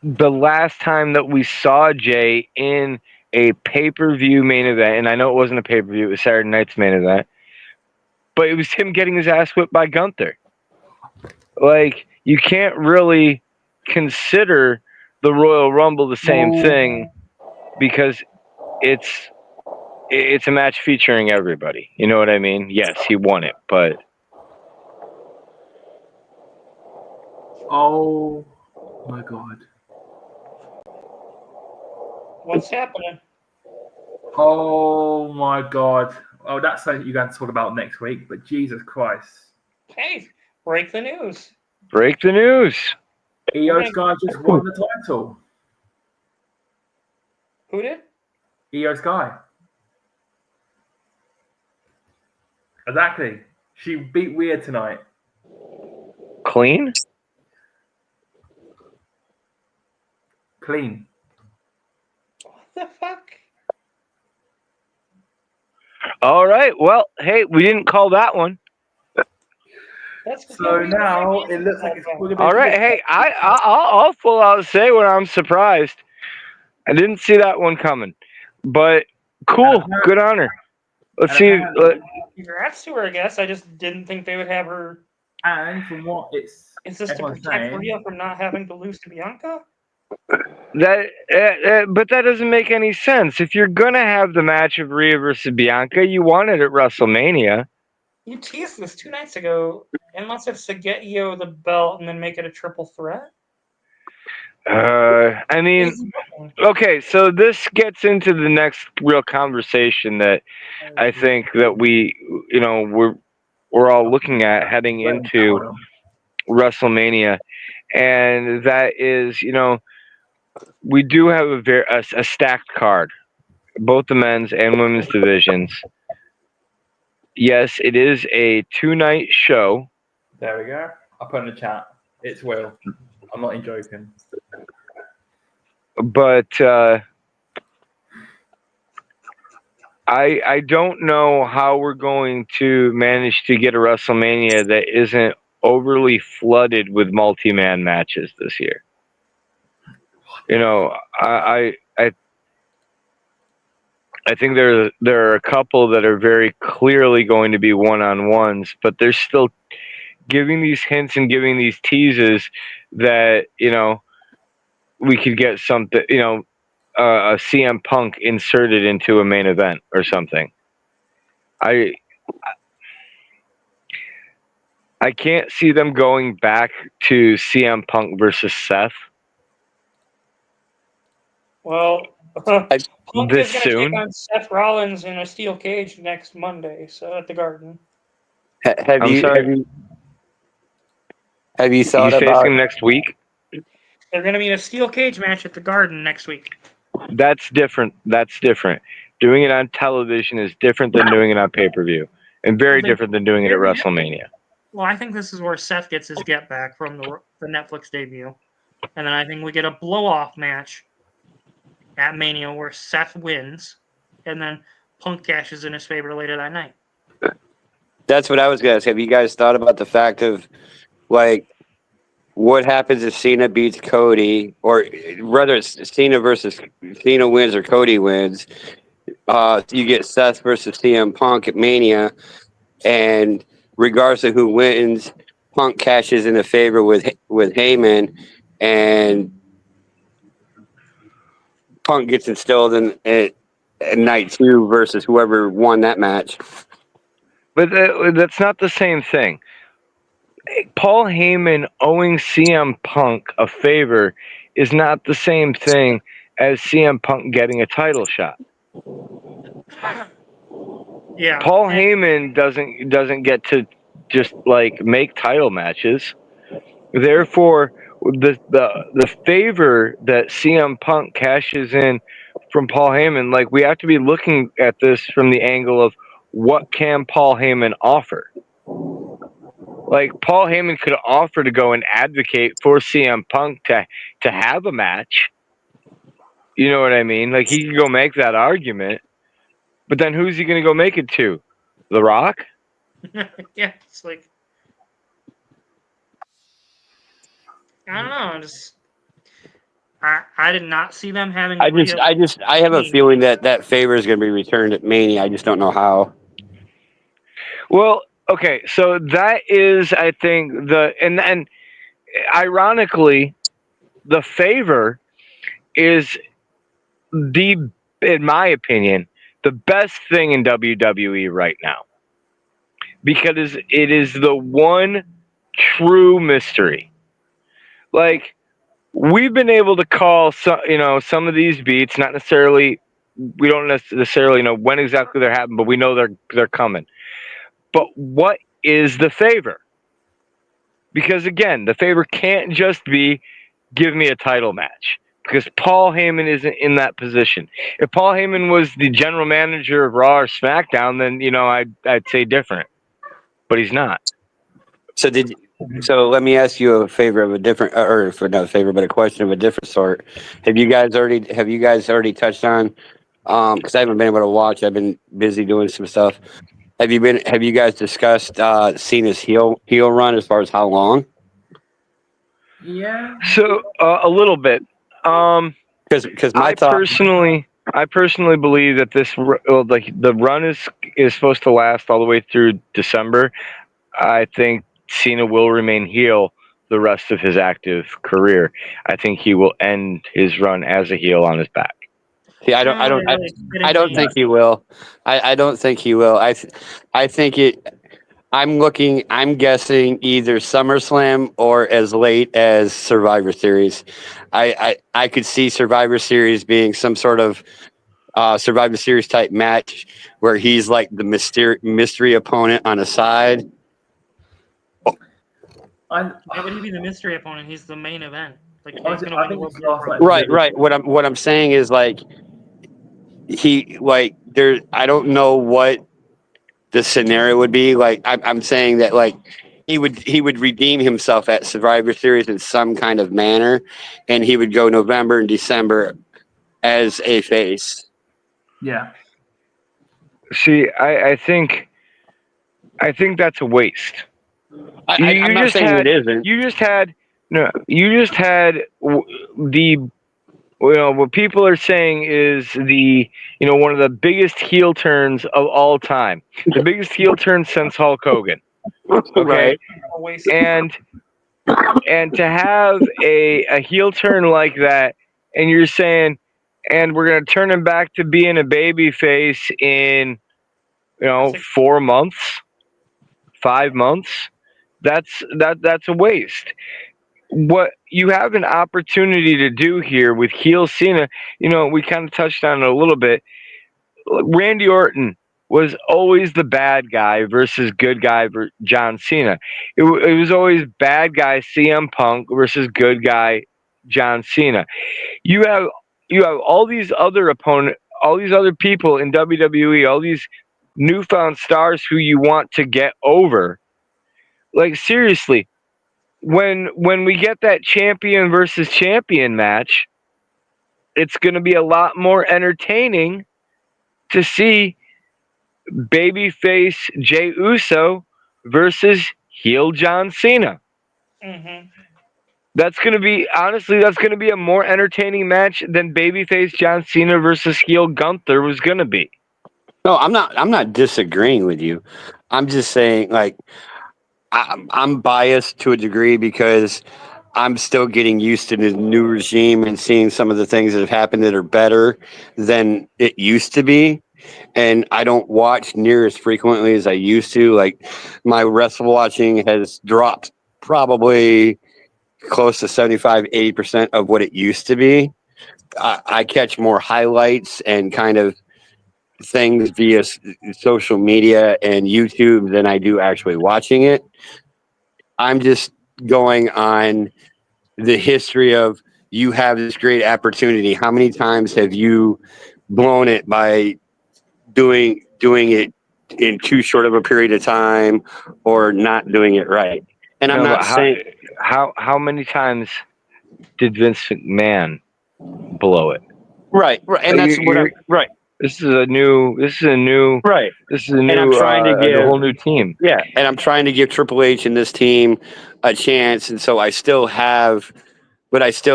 the last time that we saw Jay in a pay-per-view main event, and I know it wasn't a pay-per-view, it was Saturday night's main event, but it was him getting his ass whipped by Gunther. Like, you can't really consider the Royal Rumble the same thing because it's a match featuring everybody. You know what I mean? Yes, he won it, but... Oh, my God. What's happening? Oh, my God. Oh, that's something you're going to talk about next week, but Jesus Christ. Hey, break the news. Break the news. Io Sky just won the title. Who did? Io Sky. Exactly. She beat Weird tonight. Clean? Clean. What the fuck? All right. Well, hey, we didn't call that one. So now it looks like it's going to be. All right, hey, I'll full out say when I'm surprised. I didn't see that one coming, but cool, good on her. Let's see. Congrats to her, I guess. I just didn't think they would have her. And from what it's just to everyone's protect saying, Rhea from not having to lose to Bianca? But that doesn't make any sense. If you're gonna have the match of Rhea versus Bianca, you want it at WrestleMania. You teased this 2 nights ago, unless it's to get Io the belt and then make it a triple threat. I mean, okay, so this gets into the next real conversation that I think that we're all looking at heading into WrestleMania, and that is, we do have a stacked card, both the men's and women's divisions. Yes, it is a 2-night show. There we go. I'll put in the chat. It's Will. I'm not joking. But I don't know how we're going to manage to get a WrestleMania that isn't overly flooded with multi-man matches this year. I think there are a couple that are very clearly going to be one-on-ones, but they're still giving these hints and giving these teases that, we could get something, a CM Punk inserted into a main event or something. I can't see them going back to CM Punk versus Seth. Well, Punk this is going to soon? take on Seth Rollins in a steel cage next Monday, so at the Garden. Have you thought He's about facing next week? They're going to be in a steel cage match at the Garden next week. That's different. Doing it on television is different than doing it on pay-per-view, and very different than doing it at WrestleMania. Well, I think this is where Seth gets his get back from the Netflix debut. And then I think we get a blow-off match at Mania where Seth wins, and then Punk cashes in his favor later that night. That's what I was going to ask. Have you guys thought about the fact of, what happens if Cena beats Cody, or whether it's Cena wins or Cody wins? You get Seth versus CM Punk at Mania, and regardless of who wins, Punk cashes in a favor with Heyman, and Punk gets instilled in night 2 versus whoever won that match. But that's not the same thing. Paul Heyman owing CM Punk a favor is not the same thing as CM Punk getting a title shot. Yeah. Paul Heyman doesn't get to just make title matches. Therefore, the favor that CM Punk cashes in from Paul Heyman, we have to be looking at this from the angle of what can Paul Heyman offer. Paul Heyman could offer to go and advocate for CM Punk to have a match. You know what I mean? He could go make that argument, but then who's he going to go make it to? The Rock? Yeah, it's I don't know. I did not see them having. I have a feeling that favor is going to be returned at Mania. I just don't know how. Well, okay, so that is, I think, and ironically, the favor is in my opinion, the best thing in WWE right now, because it is the one true mystery. We've been able to call some of these beats, not necessarily. We don't necessarily know when exactly they're happening, but we know they're coming. But what is the favor? Because again, the favor can't just be give me a title match, because Paul Heyman isn't in that position. If Paul Heyman was the general manager of Raw or SmackDown, then I'd say different. But he's not. So let me ask you a favor of a different, or for not a favor, but a question of a different sort. Have you guys already touched on? Because I haven't been able to watch. I've been busy doing some stuff. Have you guys discussed Cena's heel run as far as how long? Yeah. So a little bit. Because my I thought. personally believe that the run is supposed to last all the way through December. I think Cena will remain heel the rest of his active career. I think he will end his run as a heel on his back. See, I don't think he will. I don't think he will. I think it. I'm guessing either SummerSlam or as late as Survivor Series. I could see Survivor Series being some sort of Survivor Series type match where he's like the mystery opponent on a side. Why would he be the mystery opponent? He's the main event. Like he's Honestly, gonna I win the think World it's Series. last, Right. What I'm saying is like he like there. I don't know what the scenario would be. Like I'm saying that like he would redeem himself at Survivor Series in some kind of manner, and he would go November and December as a face. Yeah. See, I think that's a waste. I'm not saying it isn't. You just had what people are saying is one of the biggest heel turns of all time, the biggest heel turn since Hulk Hogan. Okay, Right. and to have a heel turn like that, and you're saying, and we're gonna turn him back to being a baby face in 4 months, 5 months. That's a waste. What you have an opportunity to do here with heel Cena, we kind of touched on it a little bit. Randy Orton was always the bad guy versus good guy John Cena. It was always bad guy CM Punk versus good guy John Cena. You have all these other all these other people in WWE, all these newfound stars who you want to get over. Like seriously, when we get that champion versus champion match, it's going to be a lot more entertaining to see babyface Jey Uso versus heel John Cena. Mm-hmm. That's going to be a more entertaining match than babyface John Cena versus heel Gunther was going to be. No, I'm not disagreeing with you. I'm just saying like I'm biased to a degree because I'm still getting used to the new regime and seeing some of the things that have happened that are better than it used to be. And I don't watch near as frequently as I used to. Like my wrestle watching has dropped probably close to 75-80% of what it used to be. I catch more highlights and kind of things via social media and YouTube than I do actually watching it. I'm just going on the history of you have this great opportunity. How many times have you blown it by doing it in too short of a period of time or not doing it right? And I'm not saying how many times did Vince McMahon blow it? Right, and that's what I'm right. This is a new Right. This is a new And I'm trying to give a whole new team. Yeah, and I'm trying to give Triple H and this team a chance, and so I still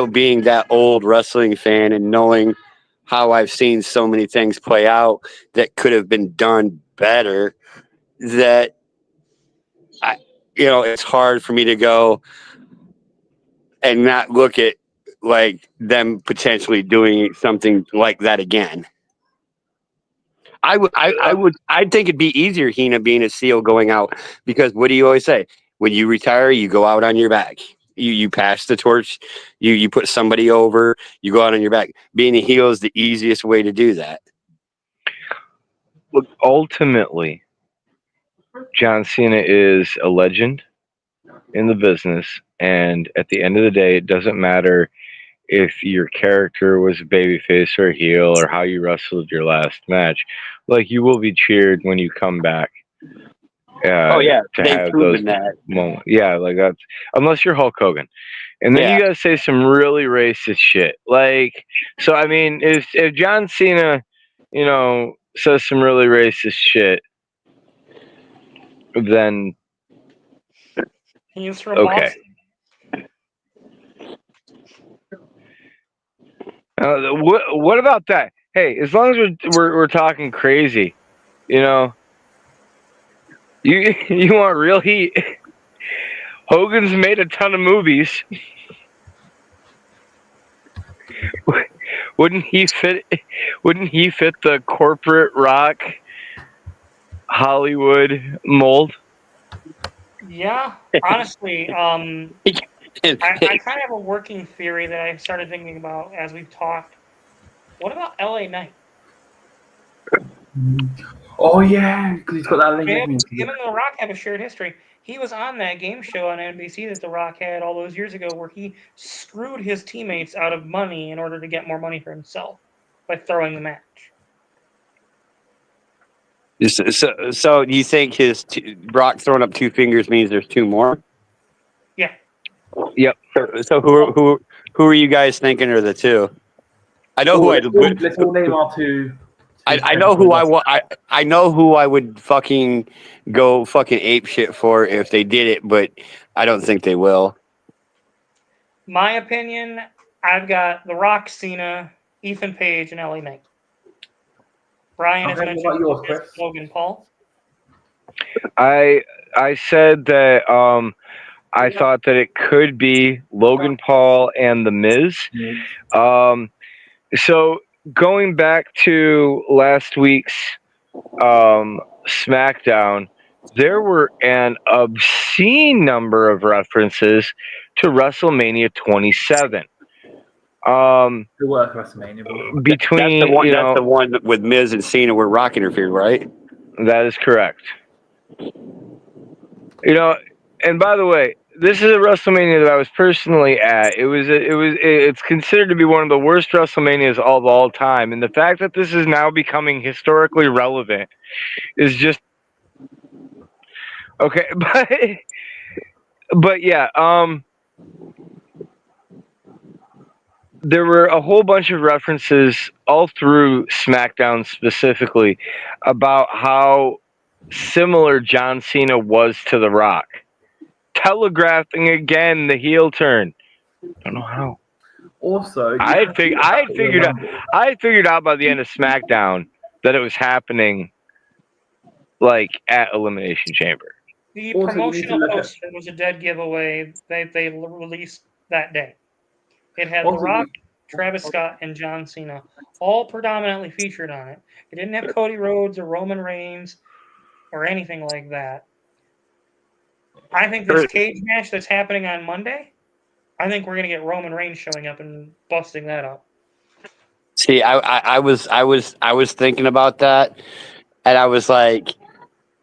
being that old wrestling fan and knowing how I've seen so many things play out that could have been done better, that it's hard for me to go and not look at like them potentially doing something like that again. I'd think it'd be easier, Hina, being a SEAL going out, because what do you always say? When you retire, you go out on your back. You pass the torch, you put somebody over, you go out on your back. Being a heel is the easiest way to do that. Look, ultimately, John Cena is a legend in the business, and at the end of the day, it doesn't matter if your character was a babyface or a heel or how you wrestled your last match. Like, you will be cheered when you come back. To have those moments. Yeah, like that's unless you're Hulk Hogan, and then you gotta say some really racist shit. Like, so I mean, if John Cena, says some really racist shit, then He's from okay. Boston. What about that? Hey, as long as we're talking crazy, you know, you want real heat. Hogan's made a ton of movies. Wouldn't he fit the corporate rock Hollywood mold? Yeah, honestly, I kind of have a working theory that I started thinking about as we've talked. What about LA Knight? Oh yeah, because he's got that link. Him and The Rock have a shared history. He was on that game show on NBC that The Rock had all those years ago, where he screwed his teammates out of money in order to get more money for himself by throwing the match. So you think Brock throwing up two fingers means there's two more? Yeah. Yep. So who are you guys thinking are the two? I know who I'd. Let's all name our two. I know who I want. I know who I would fucking go fucking ape shit for if they did it, but I don't think they will. My opinion, I've got The Rock, Cena, Ethan Page, and LA Knight. Brian has mentioned Logan Paul. I said that I thought that it could be Logan Paul and The Miz. So going back to last week's SmackDown, there were an obscene number of references to WrestleMania 27. The worst WrestleMania. Between that's the one with Miz and Cena where Rock interfered, right? That is correct. You know, and by the way, this is a WrestleMania that I was personally at. It's considered to be one of the worst WrestleManias of all time, and the fact that this is now becoming historically relevant is just okay. But yeah, there were a whole bunch of references all through SmackDown specifically about how similar John Cena was to The Rock. Telegraphing again the heel turn. I don't know how. Also, I had figured out by the end of SmackDown that it was happening like at Elimination Chamber. The promotional poster was a dead giveaway they released that day. It had The Rock, Travis Scott, and John Cena all predominantly featured on it. It didn't have Cody Rhodes or Roman Reigns or anything like that. I think this cage match that's happening on Monday, I think we're going to get Roman Reigns showing up and busting that up. See, I was thinking about that, and I was like,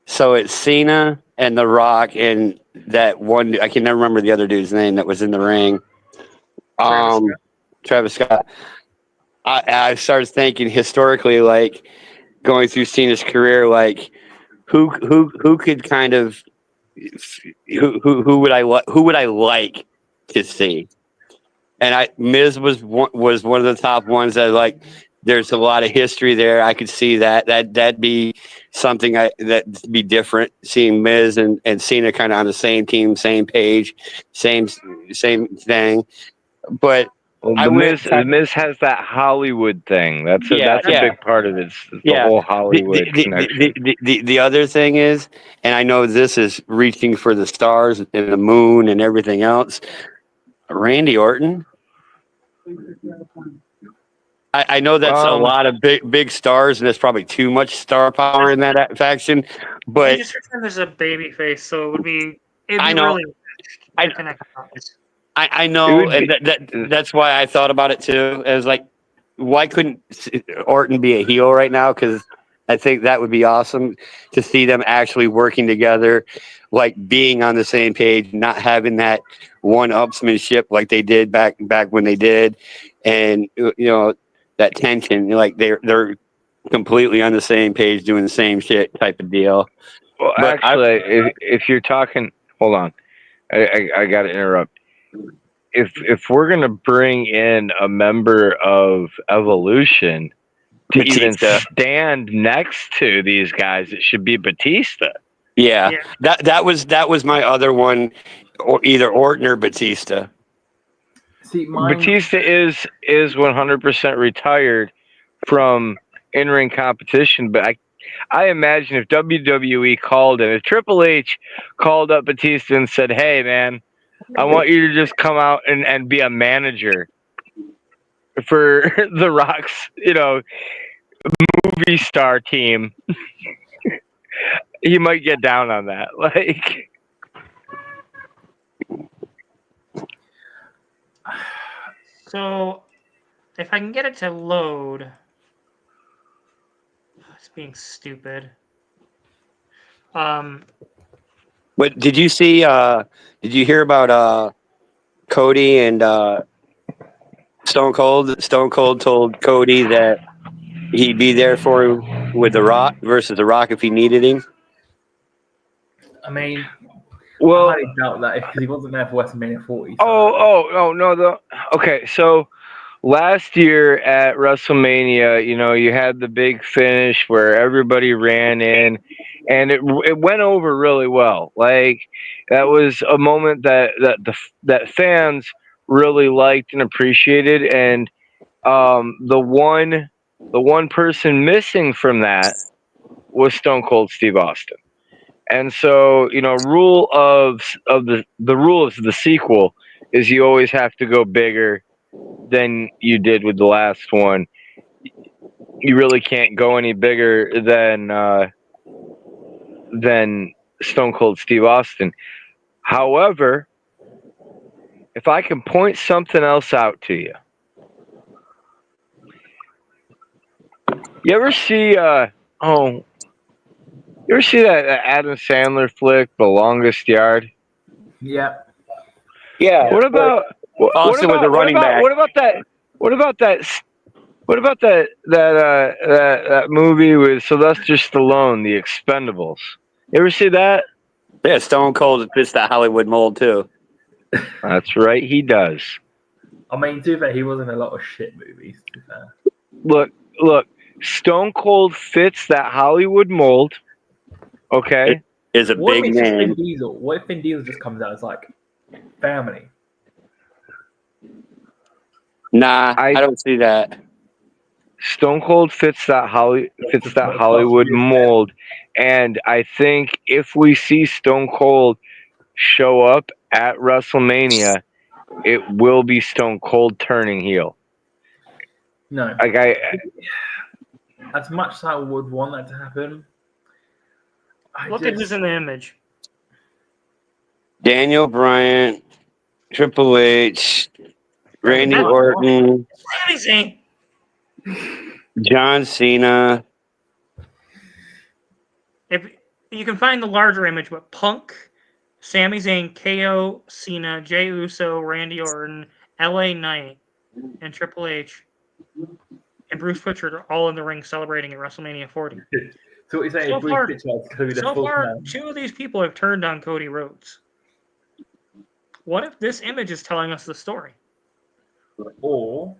so it's Cena and The Rock and that one. I can never remember the other dude's name that was in the ring. Travis Scott. I started thinking historically, like going through Cena's career, like who could kind of who would I like to see? And Miz was one of the top ones that like. There's a lot of history there. I could see that'd be something that'd be different. Seeing Miz and Cena kind of on the same team, same page, same thing. But the Miz has that Hollywood thing. That's a big part of it. The whole Hollywood connection. The other thing is, and I know this is reaching for the stars and the moon and everything else. Randy Orton. I know that's a lot of big stars, and there's probably too much star power in that faction. But he just returned as a baby face, so it would be. I know. Really I know, and that's why I thought about it too. It was like, why couldn't Orton be a heel right now? Because I think that would be awesome to see them actually working together, like being on the same page, not having that one-upsmanship like they did back when they did, and that tension, like they're completely on the same page, doing the same shit type of deal. Well, but actually, if you're talking, hold on, I got to interrupt. If we're gonna bring in a member of Evolution to even stand next to these guys, it should be Batista. Yeah, Yeah. that was my other one, or either Orton or Batista. See, mine. Batista is 100% retired from in-ring competition, but I imagine if WWE called him, if Triple H called up Batista and said, "Hey, man, I want you to just come out and be a manager for The Rock's, movie star team," he might get down on that. Like, So, if I can get it to load, it's being stupid. But did you see? Did you hear about Cody and Stone Cold? Stone Cold told Cody that he'd be there for him with The Rock versus The Rock if he needed him. I mean, well, I highly doubt that because he wasn't there for WrestleMania 40. So. oh, no, okay, so last year at WrestleMania, you had the big finish where everybody ran in, and it went over really well. Like, that was a moment that fans really liked and appreciated, and the one person missing from that was Stone Cold Steve Austin. And so, rule of the rule of the sequel is you always have to go bigger than you did with the last one. You really can't go any bigger than Stone Cold Steve Austin. However, if I can point something else out to you, you ever see you ever see that Adam Sandler flick, The Longest Yard? Yeah. Yeah. What about Austin with the running back. What about that movie with Sylvester Stallone, The Expendables? You ever see that? Yeah, Stone Cold fits that Hollywood mold too. That's right, he does. I mean, to be fair, he was in a lot of shit movies. To be fair. Look, Stone Cold fits that Hollywood mold. Okay. Is a What big if it's just name. Vin Diesel? What if Vin Diesel just comes out as like family? Nah, I don't see that. Stone Cold fits that Hollywood mold, and I think if we see Stone Cold show up at WrestleMania, it will be Stone Cold turning heel. No. Like, As much as I would want that to happen, Look at who's in the image. Daniel Bryan, Triple H, Randy That's Orton, Sami John Cena. If you can find the larger image, but Punk, Sami Zayn, KO, Cena, Jey Uso, Randy Orton, LA Knight, and Triple H, and Bruce Pritchard are all in the ring celebrating at WrestleMania 40. So what you're saying, So Bruce far- Pritchard's going to be the So fourth far, man. 2 of these people have turned on Cody Rhodes. What if this image is telling us the story? Or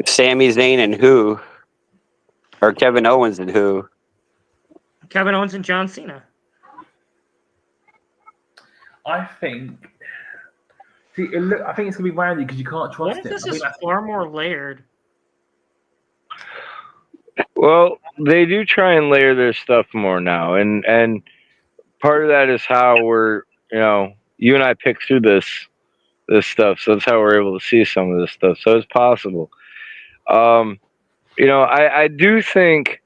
Sami Zayn and who? Or Kevin Owens and who? Kevin Owens and John Cena. I think. See, I think it's going to be Randy because you can't What trust if him. this I think is that's far more layered? well, they do try and layer their stuff more now, and part of that is how we're, you and I pick through this stuff, so that's how we're able to see some of this stuff. So it's possible. I do think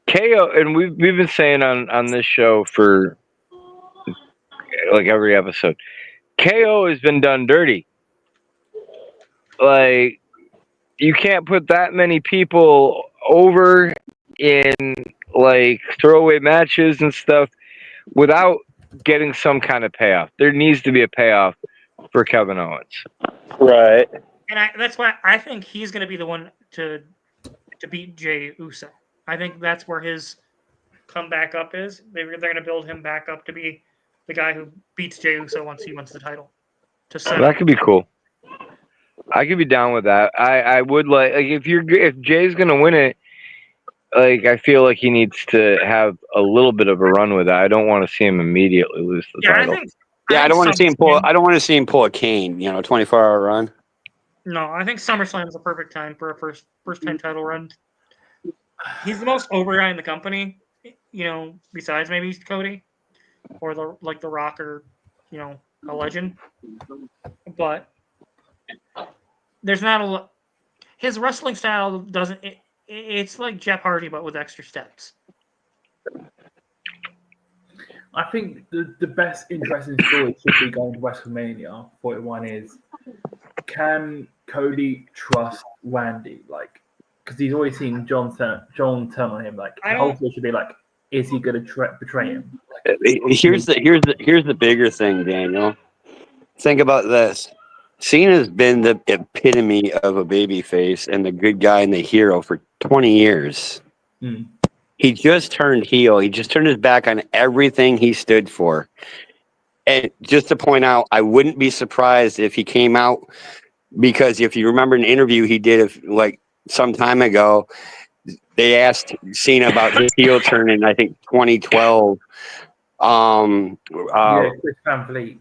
KO, and we've been saying on this show for like every episode, KO has been done dirty. Like, you can't put that many people over in like throwaway matches and stuff without getting some kind of payoff. There needs to be a payoff for Kevin Owens. Right. And that's why I think he's going to be the one to beat Jey Uso. I think that's where his comeback up is. They're going to build him back up to be the guy who beats Jey Uso once he wins the title. That could be cool. I could be down with that. I would like if Jay's going to win it, like I feel like he needs to have a little bit of a run with it. I don't want to see him immediately lose the Yeah, title. I don't want to see him pull. SummerSlam- I don't want to see him pull a Kane. 24-hour run. No, I think SummerSlam is a perfect time for a first time title run. He's the most over guy in the company, besides maybe Cody or the Rock or a legend. But there's not a lot. His wrestling style doesn't. It's like Jeff Hardy, but with extra steps. I think the best interesting story should be going to WrestleMania 41 is, can Cody trust Randy? Like, because he's always seen John turn on him. Like, the whole thing should be like, is he going to betray him? Like, Here's the bigger thing, Daniel. Think about this. Cena's been the epitome of a babyface and the good guy and the hero for 20 years. Mm. He just turned heel. He just turned his back on everything he stood for. And just to point out, I wouldn't be surprised if he came out, because if you remember an interview he did some time ago, they asked Cena about his heel turn in, I think, 2012. Chris Van Vliet.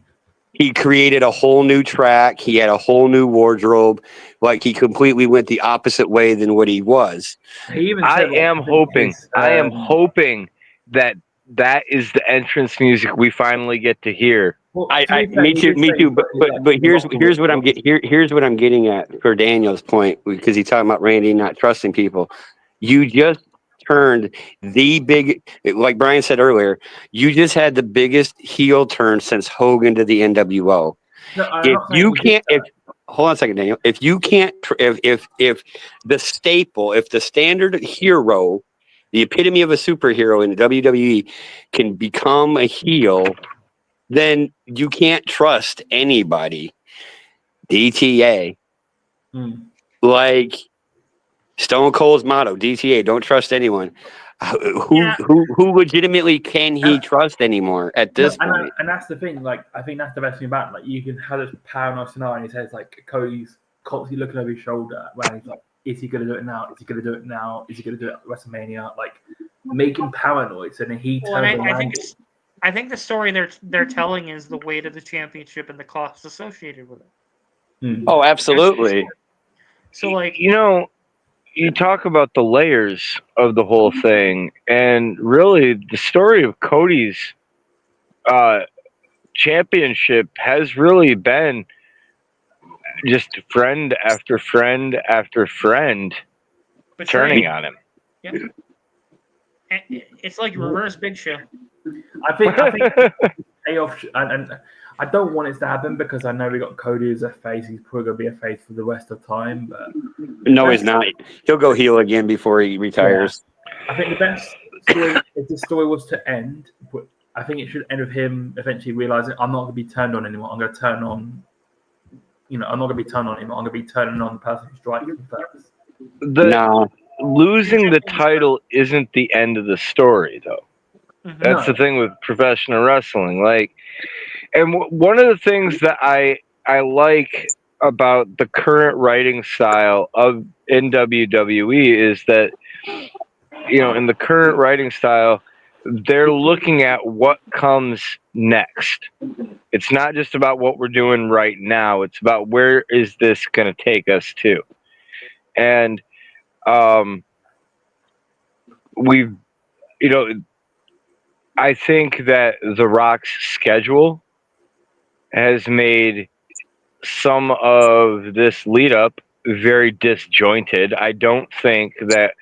He created a whole new track. He had a whole new wardrobe. Like, he completely went the opposite way than what he was. He even I said, am hoping that is the entrance music we finally get to hear. Well, Me too. But here's what I'm getting at for Daniel's point, because he's talking about Randy not trusting people. You just turned the big, like Brian said earlier, you just had the biggest heel turn since Hogan to the NWO. No, Hold on a second, Daniel. If you can't, if the staple, if the standard hero, the epitome of a superhero in the WWE can become a heel, then you can't trust anybody. DTA. Like Stone Cold's motto, DTA, don't trust anyone. Who legitimately can he trust anymore at this point? And that's the thing. Like, I think that's the best thing about it. Like, you can have this paranoid scenario in his head. Like, Cody's constantly looking over his shoulder, where he's like, is he going to do it now? Is he going to do it now? Is he going to do it at WrestleMania? Like, make him paranoid. So then he turns around. I think the story they're telling is the weight of the championship and the costs associated with it. Oh, absolutely. So, like, you talk about the layers of the whole thing, and really the story of Cody's championship has really been just friend after friend after friend turning on him. Yeah. It's like reverse Big Show. I think payoff, and I don't want it to happen because I know we got Cody as a face. He's probably going to be a face for the rest of time. But no, he's not. He'll go heel again before he retires. Yeah. I think the best story, if the story was to end, I think it should end with him eventually realizing, I'm not going to be turned on anymore. I'm going to turn on, I'm not going to be turned on anymore. I'm going to be turning on the person who strikes me first. Losing the title isn't the end of the story, though. That's the thing with professional wrestling. And one of the things that I like about the current writing style in WWE is that, in the current writing style, they're looking at what comes next. It's not just about what we're doing right now. It's about where is this going to take us to. And I think that The Rock's schedule has made some of this lead up very disjointed. I don't think that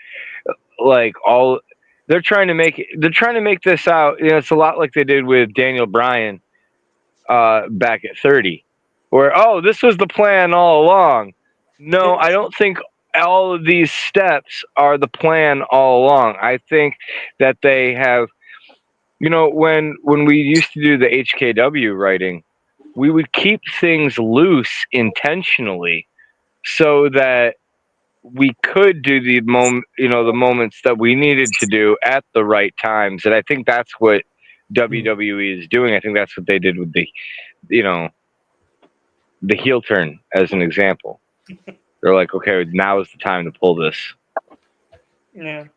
they're trying to make this out. It's a lot like they did with Daniel Bryan back at 30, where this was the plan all along. No, I don't think all of these steps are the plan all along. I think that they have, when we used to do the HKW writing, we would keep things loose intentionally so that we could do the moments that we needed to do at the right times. And I think that's what WWE is doing. I think that's what they did with the heel turn as an example. They're like, okay, now is the time to pull this. Yeah.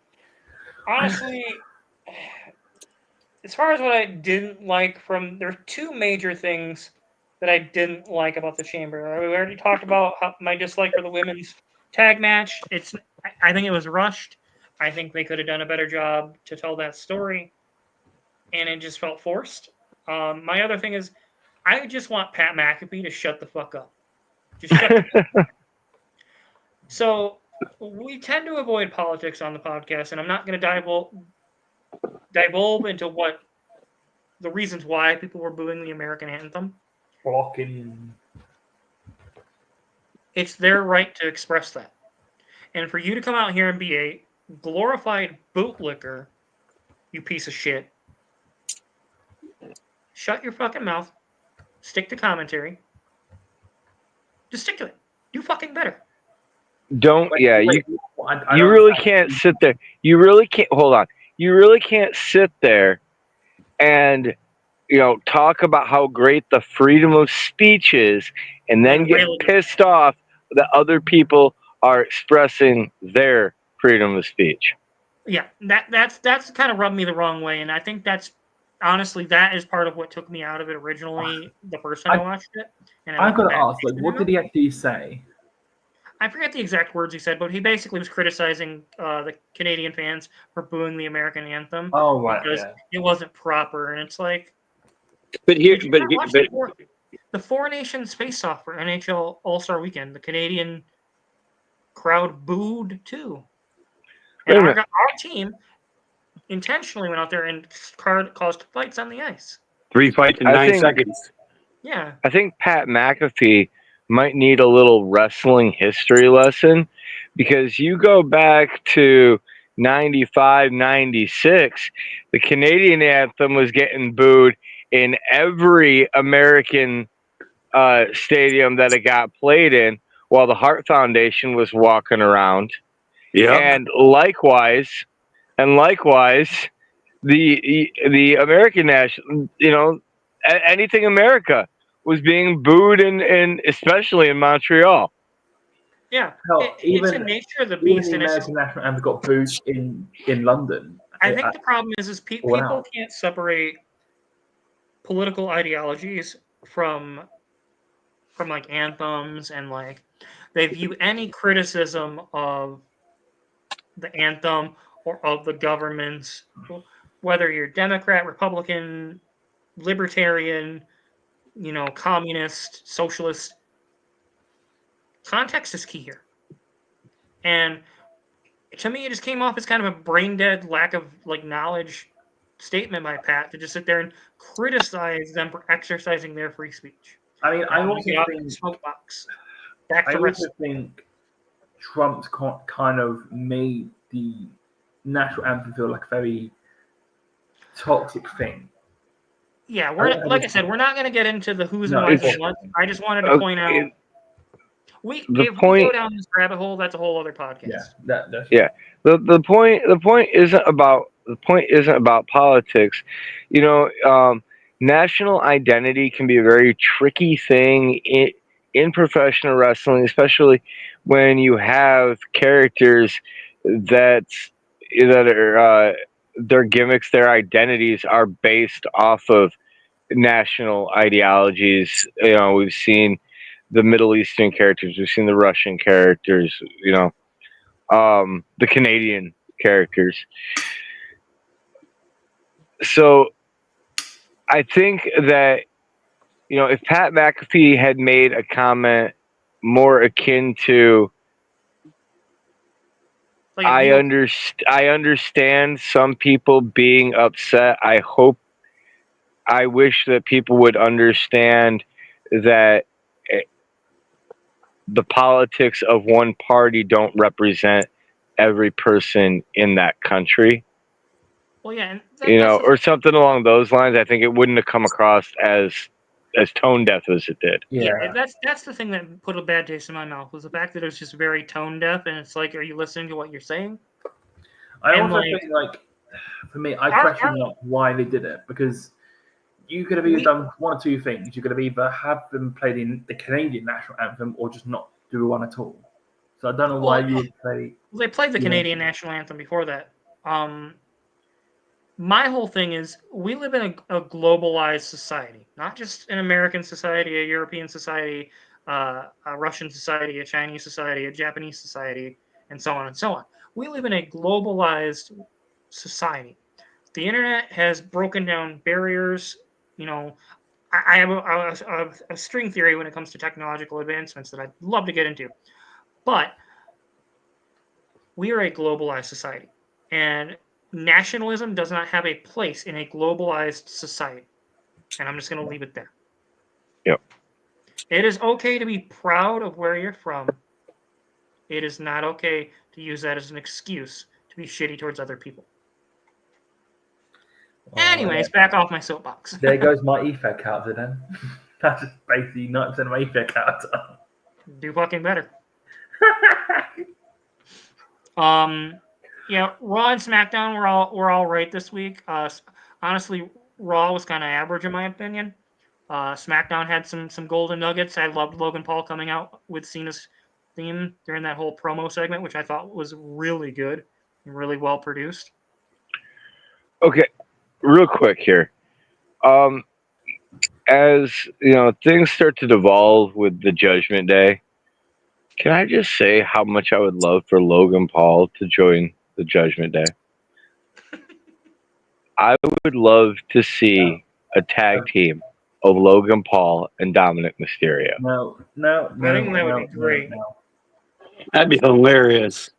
honestly, as far as what I didn't like there are two major things that I didn't like about the Chamber. We already talked about my dislike for the women's tag match. I think it was rushed. I think they could have done a better job to tell that story, and it just felt forced. My other thing is, I just want Pat McAfee to shut the fuck up. Just shut the fuck up. So we tend to avoid politics on the podcast, and I'm not going to divulge into what the reasons why people were booing the American anthem. Blocking. It's their right to express that. And for you to come out here and be a glorified bootlicker, you piece of shit, shut your fucking mouth, stick to commentary, just stick to it. Do fucking better. You I really can't sit there. You really can't, hold on. You really can't sit there and, talk about how great the freedom of speech is and then get pissed off that other people are expressing their freedom of speech. Yeah, that's kind of rubbed me the wrong way, and I think honestly, that is part of what took me out of it originally, the first time I watched it. And I've got to ask, what did he actually say? I forget the exact words he said, but he basically was criticizing the Canadian fans for booing the American anthem because it wasn't proper, and it's like. The Four Nations face-off for NHL All-Star Weekend, the Canadian crowd booed too, and our team intentionally went out there and caused fights on the ice. 3 fights in 9 seconds. Yeah, I think Pat McAfee might need a little wrestling history lesson, because you go back to 95, 96, the Canadian anthem was getting booed in every American stadium that it got played in, while the Hart Foundation was walking around. Yeah, and likewise, the American national, anything America was being booed in especially in Montreal. Yeah, it's the nature of the beast. Even the American national anthem got booed in London. I think the problem is people can't separate political ideologies from like anthems, and like they view any criticism of the anthem or of the governments, whether you're Democrat, Republican, Libertarian, communist, socialist. Context is key here. And to me, it just came off as kind of a brain dead, lack of knowledge statement by Pat to just sit there and criticize them for exercising their free speech. I mean, I also think smoke box. Back to I think Trump's kind of made the national anthem feel like a very toxic thing. Yeah, like I said, we're not going to get into the who's and why's and what. I just wanted to point out. If we go down this rabbit hole, that's a whole other podcast. Yeah, The point isn't about politics. National identity can be a very tricky thing in professional wrestling, especially when you have characters that are their gimmicks, their identities are based off of national ideologies. We've seen the Middle Eastern characters, we've seen the Russian characters, the Canadian characters. So I think that, if Pat McAfee had made a comment more akin to, I understand some people being upset. I wish that people would understand that the politics of one party don't represent every person in that country. Well, yeah, or something along those lines. I think it wouldn't have come across as tone deaf as it did. Yeah, that's the thing that put a bad taste in my mouth, was the fact that it was just very tone deaf, and it's like, are you listening to what you're saying? I also think, for me, I question why they did it, because you could have either done one or two things. You could have either have them play the Canadian national anthem or just not do one at all. So I don't know why you would play. They played the Canadian national anthem before that. my whole thing is we live in a globalized society, not just an American society, a European society, a Russian society, a Chinese society, a Japanese society, and so on and so on. We live in a globalized society. The internet has broken down barriers. You know, I have a string theory when it comes to technological advancements that I'd love to get into. But we are a globalized society, and nationalism does not have a place in a globalized society. And I'm just going to leave it there. Yep. It is okay to be proud of where you're from. It is not okay to use that as an excuse to be shitty towards other people. Anyways, back off my soapbox. There goes my EFEC character then. That's just basically 90% of my EFEC character. Do fucking better. Yeah, Raw and SmackDown were all right this week. Honestly, Raw was kind of average in my opinion. SmackDown had some golden nuggets. I loved Logan Paul coming out with Cena's theme during that whole promo segment, which I thought was really good and really well produced. Okay, real quick here. As you know, things start to devolve with the Judgment Day. Can I just say how much I would love for Logan Paul to join the Judgment Day? I would love to see a tag team of Logan Paul and Dominic Mysterio. No. I think that would be great. No. That'd be hilarious.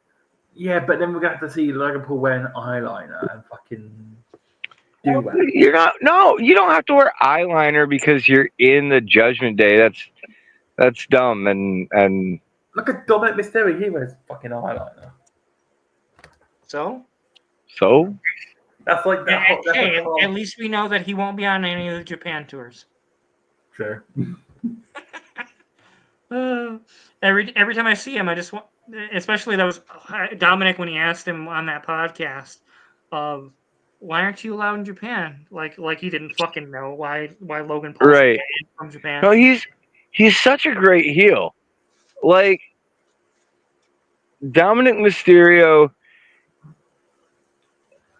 Yeah, but then we're going to have to see Logan Paul wearing eyeliner and fucking do that. You're not. No, you don't have to wear eyeliner because you're in the Judgment Day. That's dumb. And Look at Dominic Mysterio. He wears fucking eyeliner. So That's like that. hey, at least we know that he won't be on any of the Japan tours. Sure. Every time I see him, I just want, especially that was Dominic when he asked him on that podcast, why aren't you allowed in Japan? Like he didn't fucking know why Logan Paul right from Japan. No, he's such a great heel. Like Dominic Mysterio,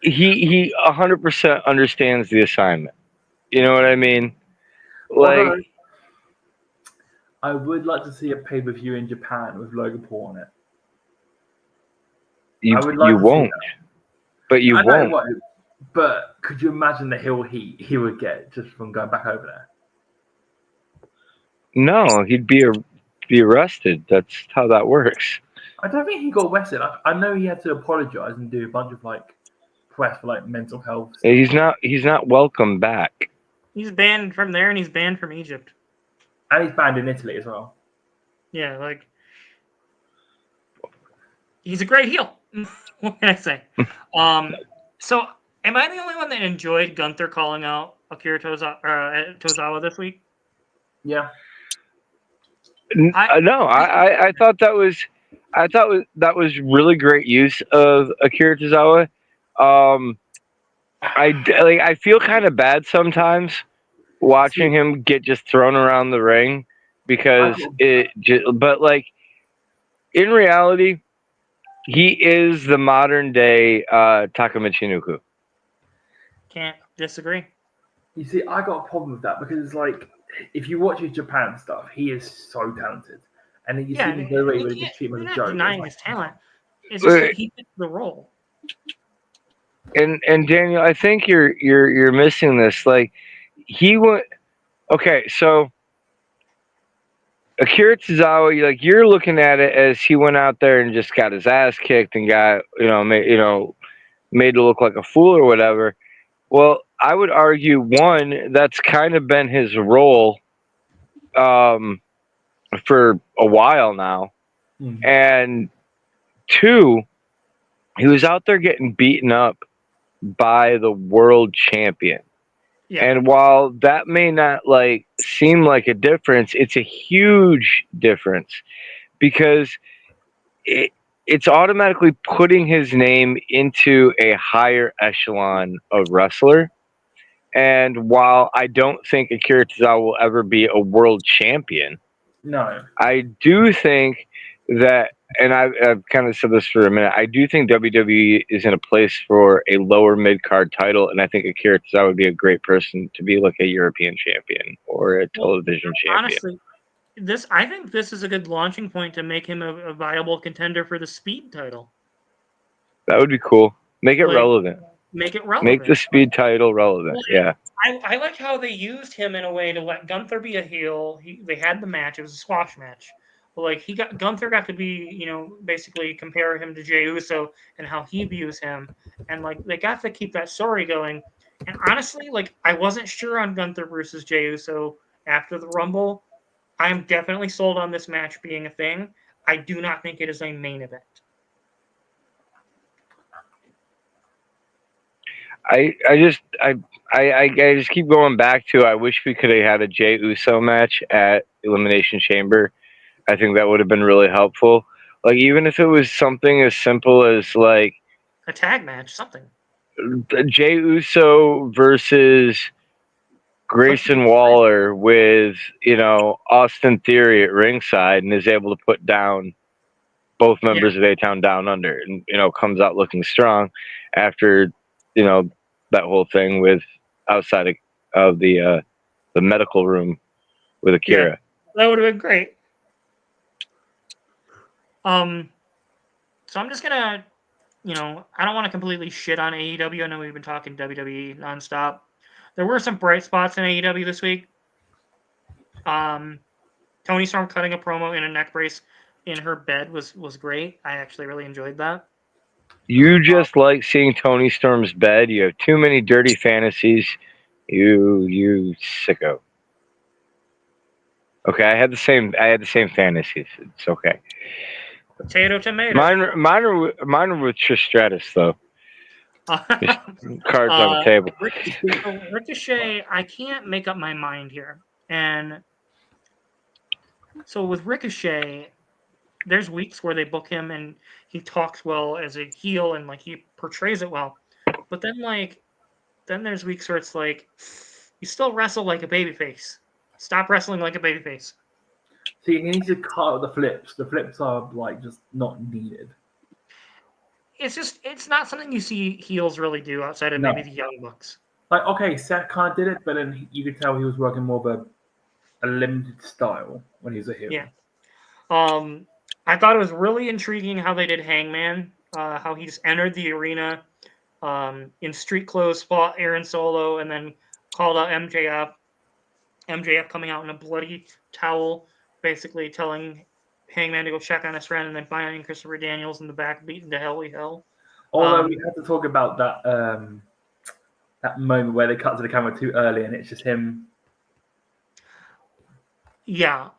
he 100% understands the assignment. You know what I mean? Like, although, I would like to see a pay-per-view in Japan with Logan Paul on it. you like won't, but you won't. But could you imagine the heel heat he would get just from going back over there? No, he'd be arrested. That's how that works. I don't think he got arrested. I know he had to apologize and do a bunch of press for mental health stuff. He's not welcome back. He's banned from there and he's banned from Egypt. And he's banned in Italy as well. Yeah, he's a great heel. What can I say? So am I the only one that enjoyed Gunther calling out Akira Tozawa this week? Yeah. I thought that was really great use of Akira Tozawa. I feel kind of bad sometimes watching him get just thrown around the ring because but in reality, he is the modern day Taka Michinoku. Can't disagree. You see, I got a problem with that because if you watch his Japan stuff, he is so talented, and then you see him go away with just treat him as a joke. Denying his talent. It's just that he fits the role. And Daniel, I think you're missing this. He went. Okay, so Akira Tozawa, you're looking at it as he went out there and just got his ass kicked and got made to look like a fool or whatever. Well, I would argue one, that's kind of been his role for a while now, and two, he was out there getting beaten up by the world champion. Yeah. And while that may not seem like a difference, it's a huge difference because it's automatically putting his name into a higher echelon of wrestler. And while I don't think Akira Tozawa will ever be a world champion, no, I do think that and I've kind of said this for a minute. I do think WWE is in a place for a lower mid card title, and I think Akira Tozawa would be a great person to be like a European champion or a television champion. Honestly, I think this is a good launching point to make him a viable contender for the Speed title. That would be cool. Make it relevant. Make it relevant. Make the Speed title relevant. Yeah. I like how they used him in a way to let Gunther be a heel. They had the match. It was a squash match. But like Gunther got to be, basically compare him to Jey Uso and how he views him. And like they got to keep that story going. And honestly, like I wasn't sure on Gunther versus Jey Uso after the Rumble. I'm definitely sold on this match being a thing. I do not think it is a main event. I just keep going back to I wish we could have had a Jey Uso match at Elimination Chamber. I think that would have been really helpful. Like even if it was something as simple as like a tag match, something. Jey Uso versus Grayson Waller with Austin Theory at ringside and is able to put down both members of A-Town Down Under and comes out looking strong after that whole thing with outside of the medical room with Akira. Yeah, that would have been great. So I'm just gonna, I don't want to completely shit on AEW. I know we've been talking WWE nonstop. There were some bright spots in AEW this week. Toni Storm cutting a promo in a neck brace in her bed was great. I actually really enjoyed that. You just like seeing Toni Storm's bed. You have too many dirty fantasies. You sicko. Okay, I had the same fantasies. It's okay. Tomato. Mine are with Trish Stratus though. Just cards on the table. Ricochet, I can't make up my mind here. And so with Ricochet, there's weeks where they book him and he talks well as a heel and like he portrays it well. But then there's weeks where it's like you still wrestle like a babyface. Stop wrestling like a babyface. See, he needs to cut out the flips. The flips are like just not needed. It's not something you see heels really do outside of maybe the Young Bucks. Like, okay, Seth kind of did it, but then you could tell he was working more of a limited style when he was a heel. Yeah. I thought it was really intriguing how they did Hangman, how he just entered the arena in street clothes, fought Aaron Solo, and then called out MJF. MJF coming out in a bloody towel, basically telling Hangman to go check on his friend, and then finding Christopher Daniels in the back beaten to hell. Although we had to talk about that moment where they cut to the camera too early, and it's just him. Yeah.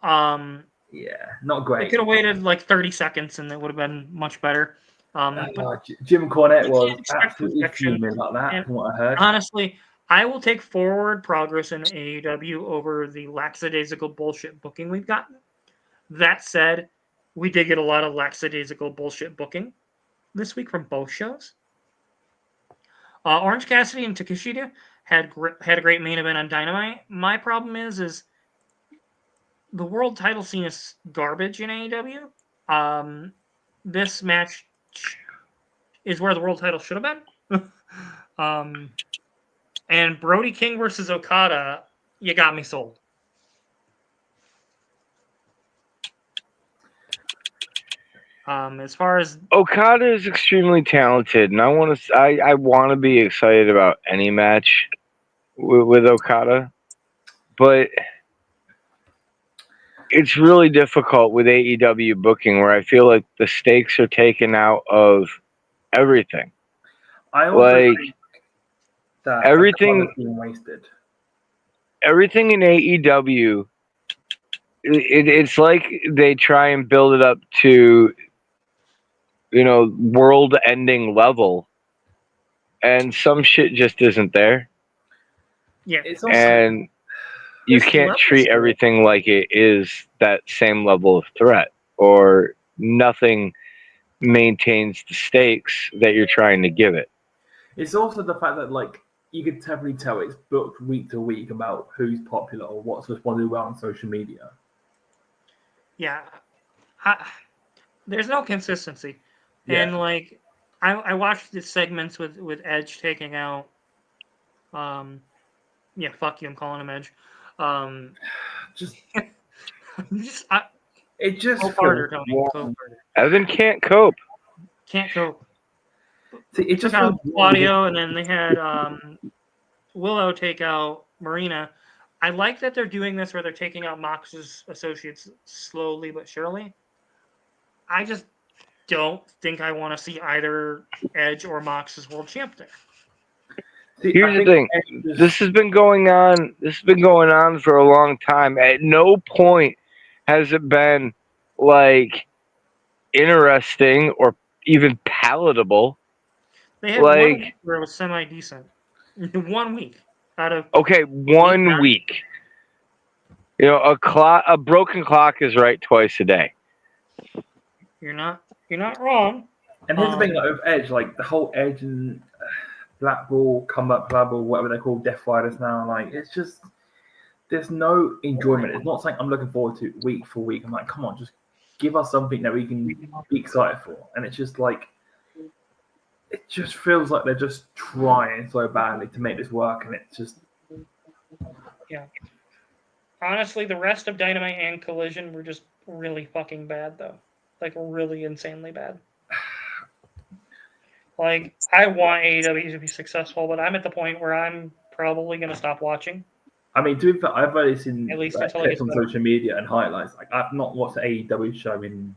Yeah, not great. They could have waited like 30 seconds, and it would have been much better. Jim Cornette was absolutely fuming about that, and from what I heard. Honestly, I will take forward progress in AEW over the lackadaisical bullshit booking we've gotten. That said, we did get a lot of lackadaisical bullshit booking this week from both shows. Orange Cassidy and Takeshita had a great main event on Dynamite. My problem is the world title scene is garbage in AEW. This match is where the world title should have been. And Brody King versus Okada, you got me sold. As far as Okada is extremely talented, and I want to be excited about any match with Okada, but it's really difficult with AEW booking where I feel like the stakes are taken out of everything. I also think that everything being wasted. Everything in AEW, it's like they try and build it up to world-ending level, and some shit just isn't there. Yeah, and you can't treat everything like it is that same level of threat, or nothing maintains the stakes that you're trying to give it. It's also the fact that you could definitely tell it's booked week to week about who's popular or what's responded well on social media. Yeah. there's no consistency. Yeah. And like I watched the segments with Edge taking out yeah, fuck you, I'm calling him Edge. Just just it just cope feels harder, Tony. wrong. Cope harder. Evan can't cope. Can't cope. See, it just Took out feels wrong. Claudio, and then they had Willow take out Marina. I like that they're doing this where they're taking out Mox's associates slowly but surely. I just don't think I want to see either Edge or Mox as world champ there. See, Here's the thing. This has been going on. This has been going on for a long time. At no point has it been like interesting or even palatable. They had one week where it was semi decent. 1 week out of 1 week. You know, a broken clock is right twice a day. You're not wrong. And here's the thing, like with Edge, like the whole Edge and Black Ball, Combat Black Ball, whatever they call Death Riders now, like it's just there's no enjoyment. It's not something I'm looking forward to week for week. I'm like, come on, just give us something that we can be excited for. And it's just like it just feels like they're just trying so badly to make this work, and it's just Honestly, the rest of Dynamite and Collision were just really fucking bad, though. Like really insanely bad. Like I want AEW to be successful, but I'm at the point where I'm probably gonna stop watching. I mean, to be fair, I've only seen At least like, until it clips gets on better. social media and highlights. Like I've not watched the AEW show in.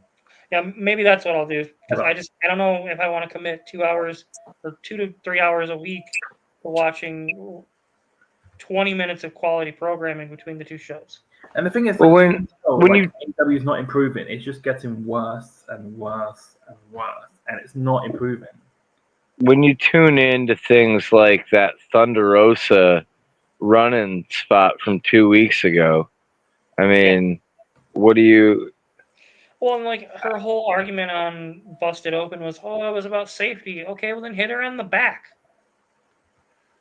Yeah, maybe that's what I'll do because Right. I don't know if I want to commit 2 hours or 2 to 3 hours a week to watching 20 minutes of quality programming between the two shows. And the thing is, Well, like, when AEW is not improving, it's just getting worse and worse and worse, and it's not improving. When you tune in to things like that Thunder Rosa running spot from 2 weeks ago, I mean, what do you? Well, and like her whole argument on Busted Open was, oh, it was about safety. Okay, well then hit her in the back.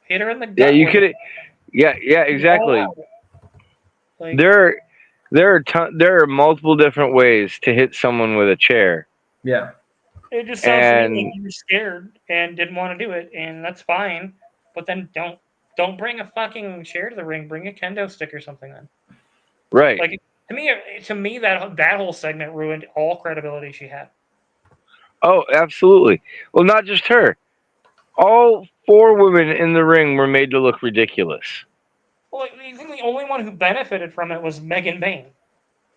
Hit her in the gut. Yeah, you could. Yeah, exactly. Like, There are multiple different ways to hit someone with a chair. Yeah. it just sounds like you were scared and didn't want to do it, and that's fine. But then don't bring a fucking chair to the ring. Bring a kendo stick or something then. Right. Like to me that whole segment ruined all credibility she had. Oh, absolutely. Well, not just her. All 4 women in the ring were made to look ridiculous. Well, I think the only one who benefited from it was Megan Bain,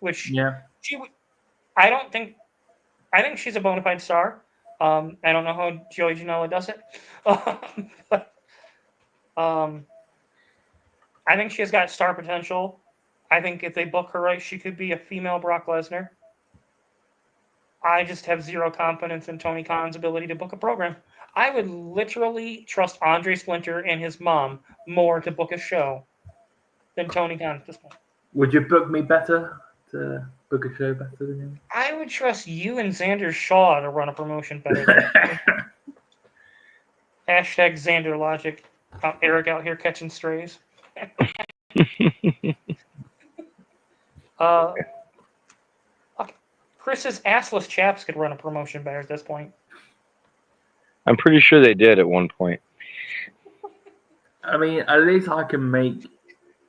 which I think she's a bona fide star. I don't know how Joey Janela does it, but I think she has got star potential. I think if they book her right, she could be a female Brock Lesnar. I just have zero confidence in Tony Khan's ability to book a program. I would literally trust Andre Splinter and his mom more to book a show than Tony Khan at this point. Would you book me better to book a show better than you? I would trust you and Xander Shaw to run a promotion better than Hashtag Xander Logic. Eric out here catching strays. Chris's assless chaps could run a promotion better at this point. I'm pretty sure they did at one point. I mean, at least I can make,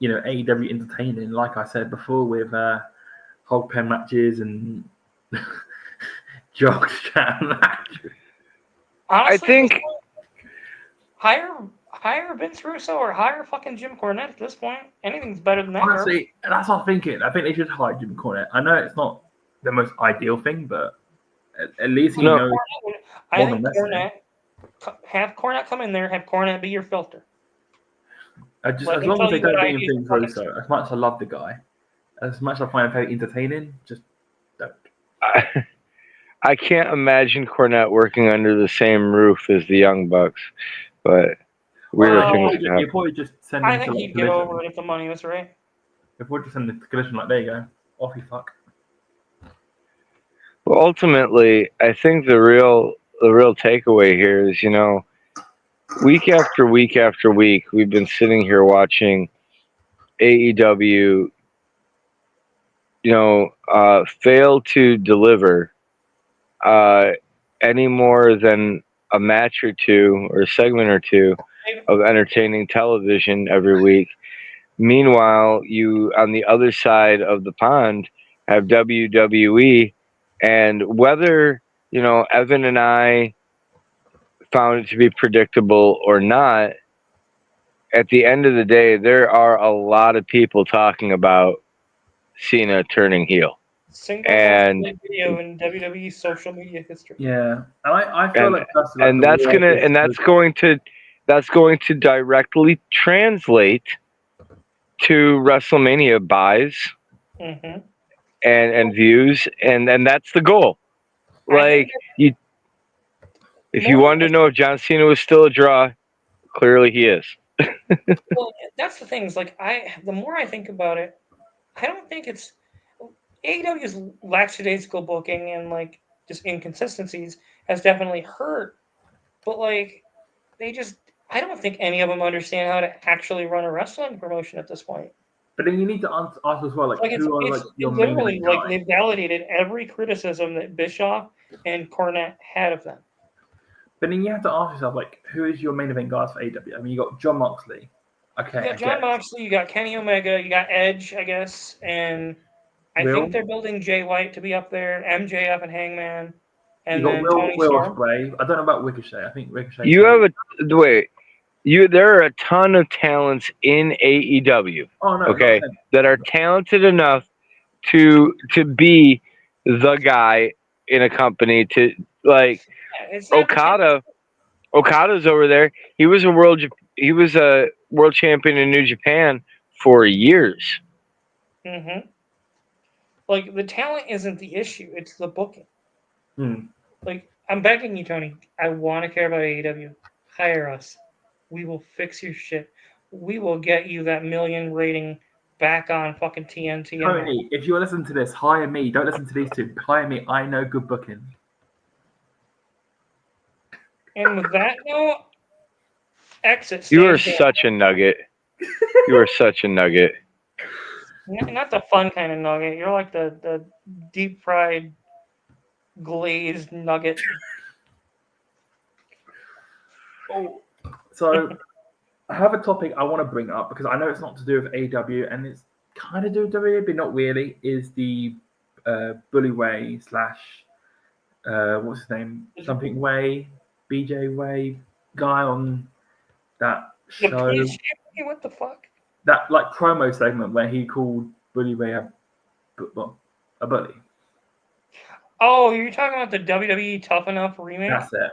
AEW entertaining, like I said before, with Hulk pen matches and jog chat matches. Honestly, I think hire Vince Russo or hire fucking Jim Cornette at this point. Anything's better than that. Honestly, that's what I'm thinking. I think they should hire Jim Cornette. I know it's not the most ideal thing, but at least he knows. I think have Cornette come in there, have Cornette be your filter. As long as they don't bring in Vince Russo, as much as I love the guy, as much as I find him very entertaining, just don't. I can't imagine Cornette working under the same roof as the Young Bucks, but weird things happen. You probably just send him I think he'd get over it if the money was right. If we're just sending the Collision, like, there you go, off you fuck. Well, ultimately, I think the real takeaway here is, week after week after week, we've been sitting here watching AEW, fail to deliver any more than a match or two or a segment or two of entertaining television every week. Meanwhile, you on the other side of the pond have WWE, and whether Evan and I found it to be predictable or not, at the end of the day, there are a lot of people talking about Cena turning heel. Single And- most video in WWE social media history. Yeah, and I feel like that's and that's going to directly translate to WrestleMania buys Mm-hmm. and views, and that's the goal. Like if you wanted to know if John Cena was still a draw, clearly he is. Well, that's the thing. Is like the more I think about it, I don't think it's AEW's lackadaisical booking and like just inconsistencies has definitely hurt. But like I don't think any of them understand how to actually run a wrestling promotion at this point. But then you need to ask as well, like Like who are like your main literally event like guys? they validated every criticism that Bischoff and Cornette had of them. But then you have to ask yourself, like, who is your main event guys for AEW? I mean, you got Jon Moxley. Okay, You got John Moxley, you got Kenny Omega, you got Edge, I guess, and I Will? think they're building Jay White to be up there, MJF and Hangman, and You got then Will Tony Storm. Ospreay. I don't know about Ricochet. I think Ricochet. There are a ton of talents in AEW. Oh no. Okay, that are talented enough to be the guy in a company to like It's not Okada's over there. He was a world champion in New Japan for years. Mm-hmm. Like the talent isn't the issue; it's the booking. Like I'm begging you, Tony. I want to care about AEW. Hire us. We will fix your shit. We will get you that million rating back on fucking TNT. Tony, if you listen to this, hire me. Don't listen to these two. Hire me. I know good booking. And with that note, exit. You are such a nugget. You are such a nugget. Not the fun kind of nugget. You're like the deep fried, glazed nugget. Oh, so I have a topic I want to bring up because I know it's not to do with AW and it's kind of do with WWE, but not really. Is the Bully Way / what's his name? Something Way, BJ Way guy on that show. What the fuck? That like promo segment where he called Bully Ray a bully. Oh, you're talking about the WWE Tough Enough remake? That's it.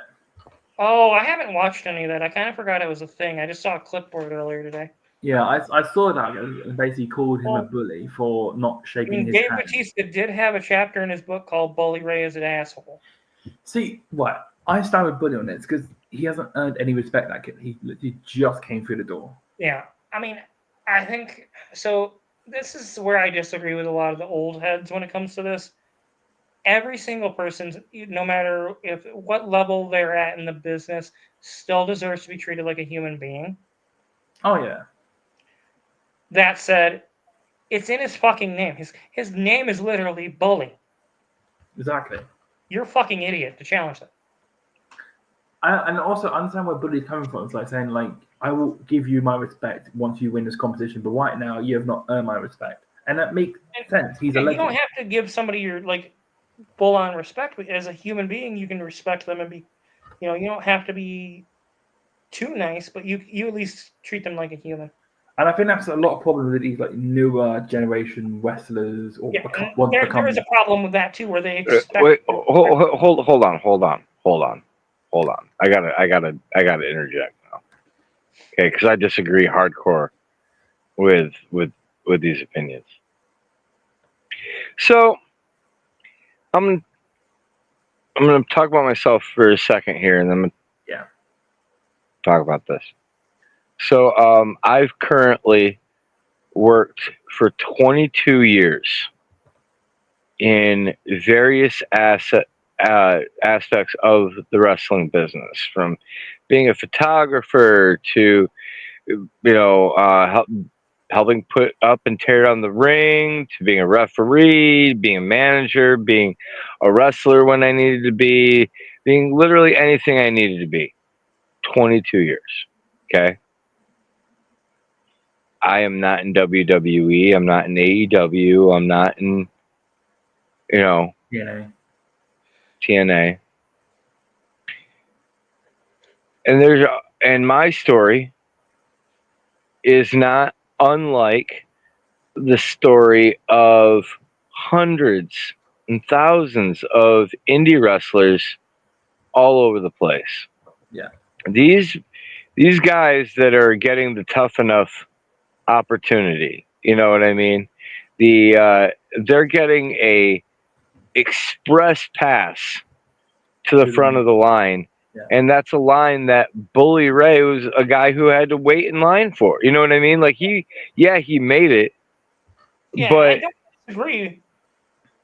Oh, I haven't watched any of that. I kind of forgot it was a thing. I just saw a clipboard earlier today. Yeah, I saw that and basically called him a bully for not shaking his Dave hand. Bautista did have a chapter in his book called Bully Ray is an Asshole. See, what? I stand with Bully on this because he hasn't earned any respect, that kid. He literally just came through the door. Yeah, I mean, I think so. This is where I disagree with a lot of the old heads when it comes to this. Every single person, no matter what level they're at in the business, still deserves to be treated like a human being. Oh yeah. That said, it's in his fucking name. His name is literally Bully. Exactly. You're a fucking idiot to challenge that. And also understand where Bully's coming from. It's like saying, like, I will give you my respect once you win this competition, but right now you have not earned my respect. And that makes sense. He's a legend. You don't have to give somebody your like full-on respect. As a human being, you can respect them and be, you don't have to be too nice, but you at least treat them like a human. And I think that's a lot of problems with these like newer generation wrestlers or there is a problem with that too, where they expect. Wait, hold on. I gotta interject now. Okay, because I disagree hardcore with these opinions. So I'm gonna talk about myself for a second here, and then I'm gonna talk about this. So I've currently worked for 22 years in various aspects of the wrestling business, from being a photographer to help helping put up and tear down the ring, to being a referee, being a manager, being a wrestler when I needed to be, being literally anything I needed to be. 22 years. Okay. I am not in WWE. I'm not in AEW. I'm not in, TNA. And my story is not unlike the story of hundreds and thousands of indie wrestlers all over the place. Yeah. These guys that are getting the Tough Enough opportunity, you know what I mean? They're getting a express pass to the front of the line. Yeah. And that's a line that Bully Ray was a guy who had to wait in line for. You know what I mean? Like he made it. Yeah, but I don't disagree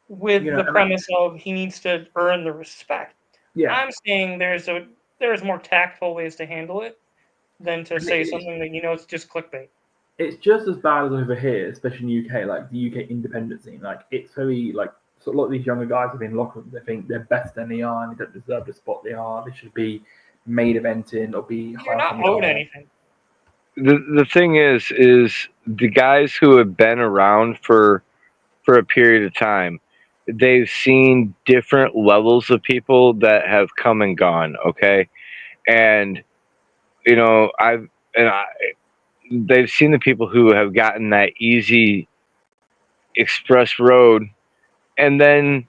with the premise of he needs to earn the respect. Yeah. I'm saying there's more tactful ways to handle it than to say something that it's just clickbait. It's just as bad as over here, especially in the UK, like the UK independent scene. Like it's very like so a lot of these younger guys have been locked up. They think they're better than they are, and they don't deserve the spot they are. They should be main eventing or be. You're not owed anything. The thing is the guys who have been around for a period of time, they've seen different levels of people that have come and gone. Okay, and they've seen the people who have gotten that easy express road and then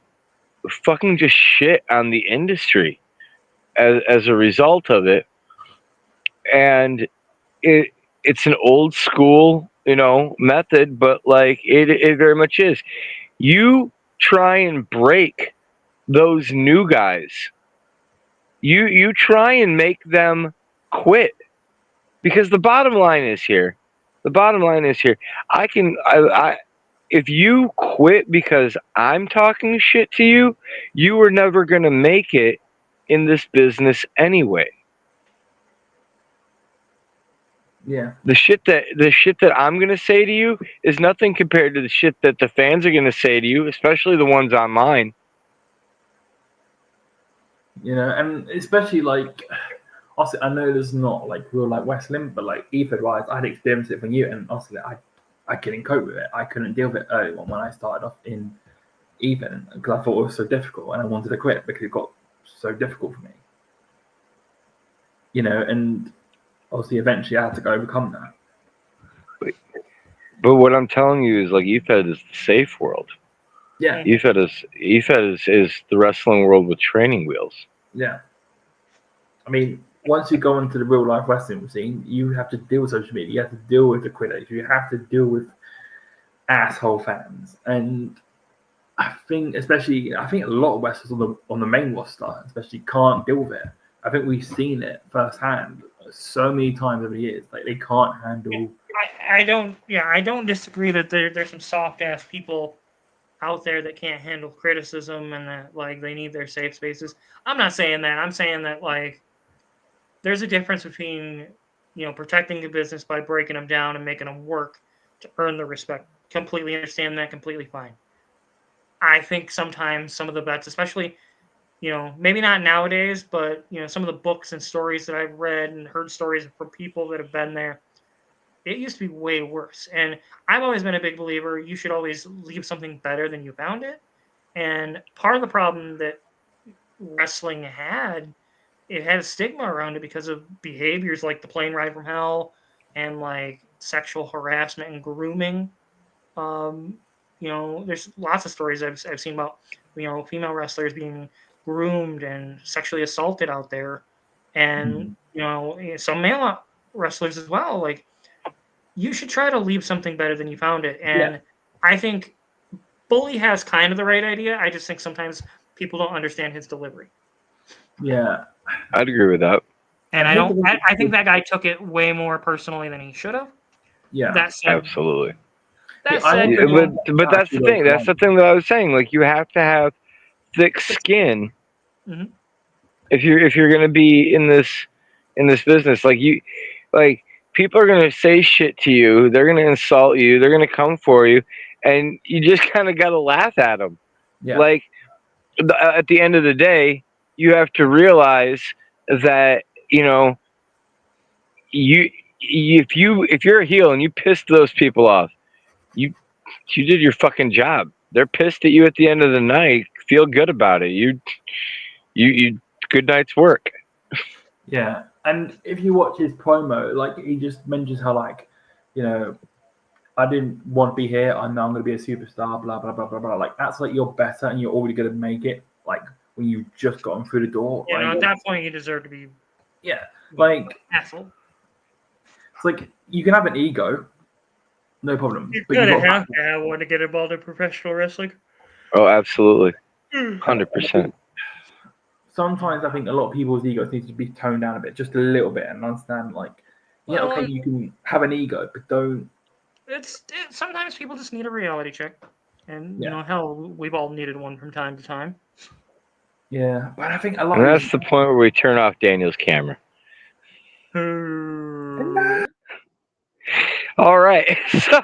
fucking just shit on the industry as a result of it. And it's an old school, method, but like it very much is. You try and break those new guys. You try and make them quit. Because the bottom line is here. If you quit because I'm talking shit to you, you were never going to make it in this business anyway. Yeah. The shit that I'm going to say to you is nothing compared to the shit that the fans are going to say to you, especially the ones online. And especially like also, I know there's not like real like wrestling, but like Ethan wise, I had experienced it from you, and honestly, I couldn't cope with it. I couldn't deal with it early on when I started off in Ethan because I thought it was so difficult, and I wanted to quit because it got so difficult for me. And obviously, eventually, I had to go overcome that. But what I'm telling you is like EFED is the safe world. Yeah. EFED is the wrestling world with training wheels. Yeah. I mean, once you go into the real life wrestling scene, you have to deal with social media. You have to deal with the critics. You have to deal with asshole fans. And I think a lot of wrestlers on the main roster, especially, can't deal with it. I think we've seen it firsthand so many times over the years. Like they can't handle. I don't disagree that there's some soft ass people out there that can't handle criticism and that like they need their safe spaces. I'm not saying that. I'm saying that like there's a difference between protecting the business by breaking them down and making them work to earn the respect. Completely understand that. Completely fine. I think sometimes some of the bets, especially maybe not nowadays, but some of the books and stories that I've read and heard stories from people that have been there, it used to be way worse. And I've always been a big believer you should always leave something better than you found it. And part of the problem that wrestling had, it had a stigma around it because of behaviors like the plane ride from hell and like sexual harassment and grooming. There's lots of stories I've seen about female wrestlers being groomed and sexually assaulted out there, and some male wrestlers as well. Like you should try to leave something better than you found it. And I think Bully has kind of the right idea. I just think sometimes people don't understand his delivery. Yeah, I'd agree with that. And I think that guy took it way more personally than he should have. Yeah, that's absolutely. That said, but that's the thing. That's the thing that I was saying. Like you have to have thick skin if you're going to be in this business. Like people are gonna say shit to you. They're gonna insult you. They're gonna come for you, and you just kind of gotta laugh at them. Yeah. Like at the end of the day, you have to realize that if you're a heel and you pissed those people off, you did your fucking job. They're pissed at you at the end of the night. Feel good about it. You good night's work. Yeah, and if you watch his promo, like he just mentions how like, I didn't want to be here. I know I'm going to be a superstar. Blah blah blah blah blah. Like that's like you're better and you're already going to make it. Like when you've just gotten through the door. At that point, you deserve to be. Yeah, like asshole. It's like you can have an ego, no problem. You gotta have to have one to get involved in professional wrestling. Oh, absolutely, 100%. Sometimes I think a lot of people's egos need to be toned down a bit, just a little bit, and understand like, okay, you can have an ego, but don't. Sometimes people just need a reality check, and hell, we've all needed one from time to time. Yeah, but I think a lot. And that's the point where we turn off Daniel's camera. All right, so.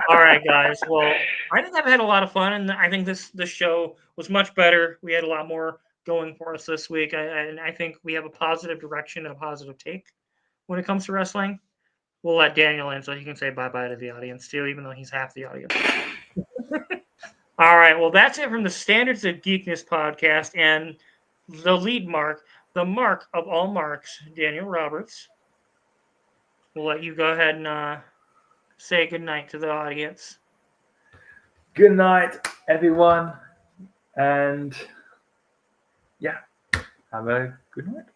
All right, guys. Well, I think I've had a lot of fun, and I think this show was much better. We had a lot more going for us this week, and I think we have a positive direction and a positive take when it comes to wrestling. We'll let Daniel in so he can say bye-bye to the audience, too, even though he's half the audience. All right, well, that's it from the Standards of Geekness podcast, and the lead mark, the mark of all marks, Daniel Roberts. We'll let you go ahead and say goodnight to the audience. Good night, everyone. And have a good night.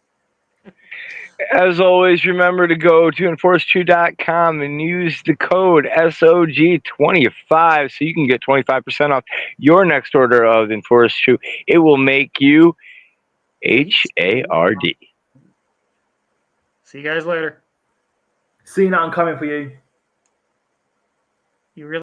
As always, remember to go to enforce2.com and use the code SOG25 so you can get 25% off your next order of Enforce 2. It will make you HARD. See you guys later. Cena, I'm coming for you. You really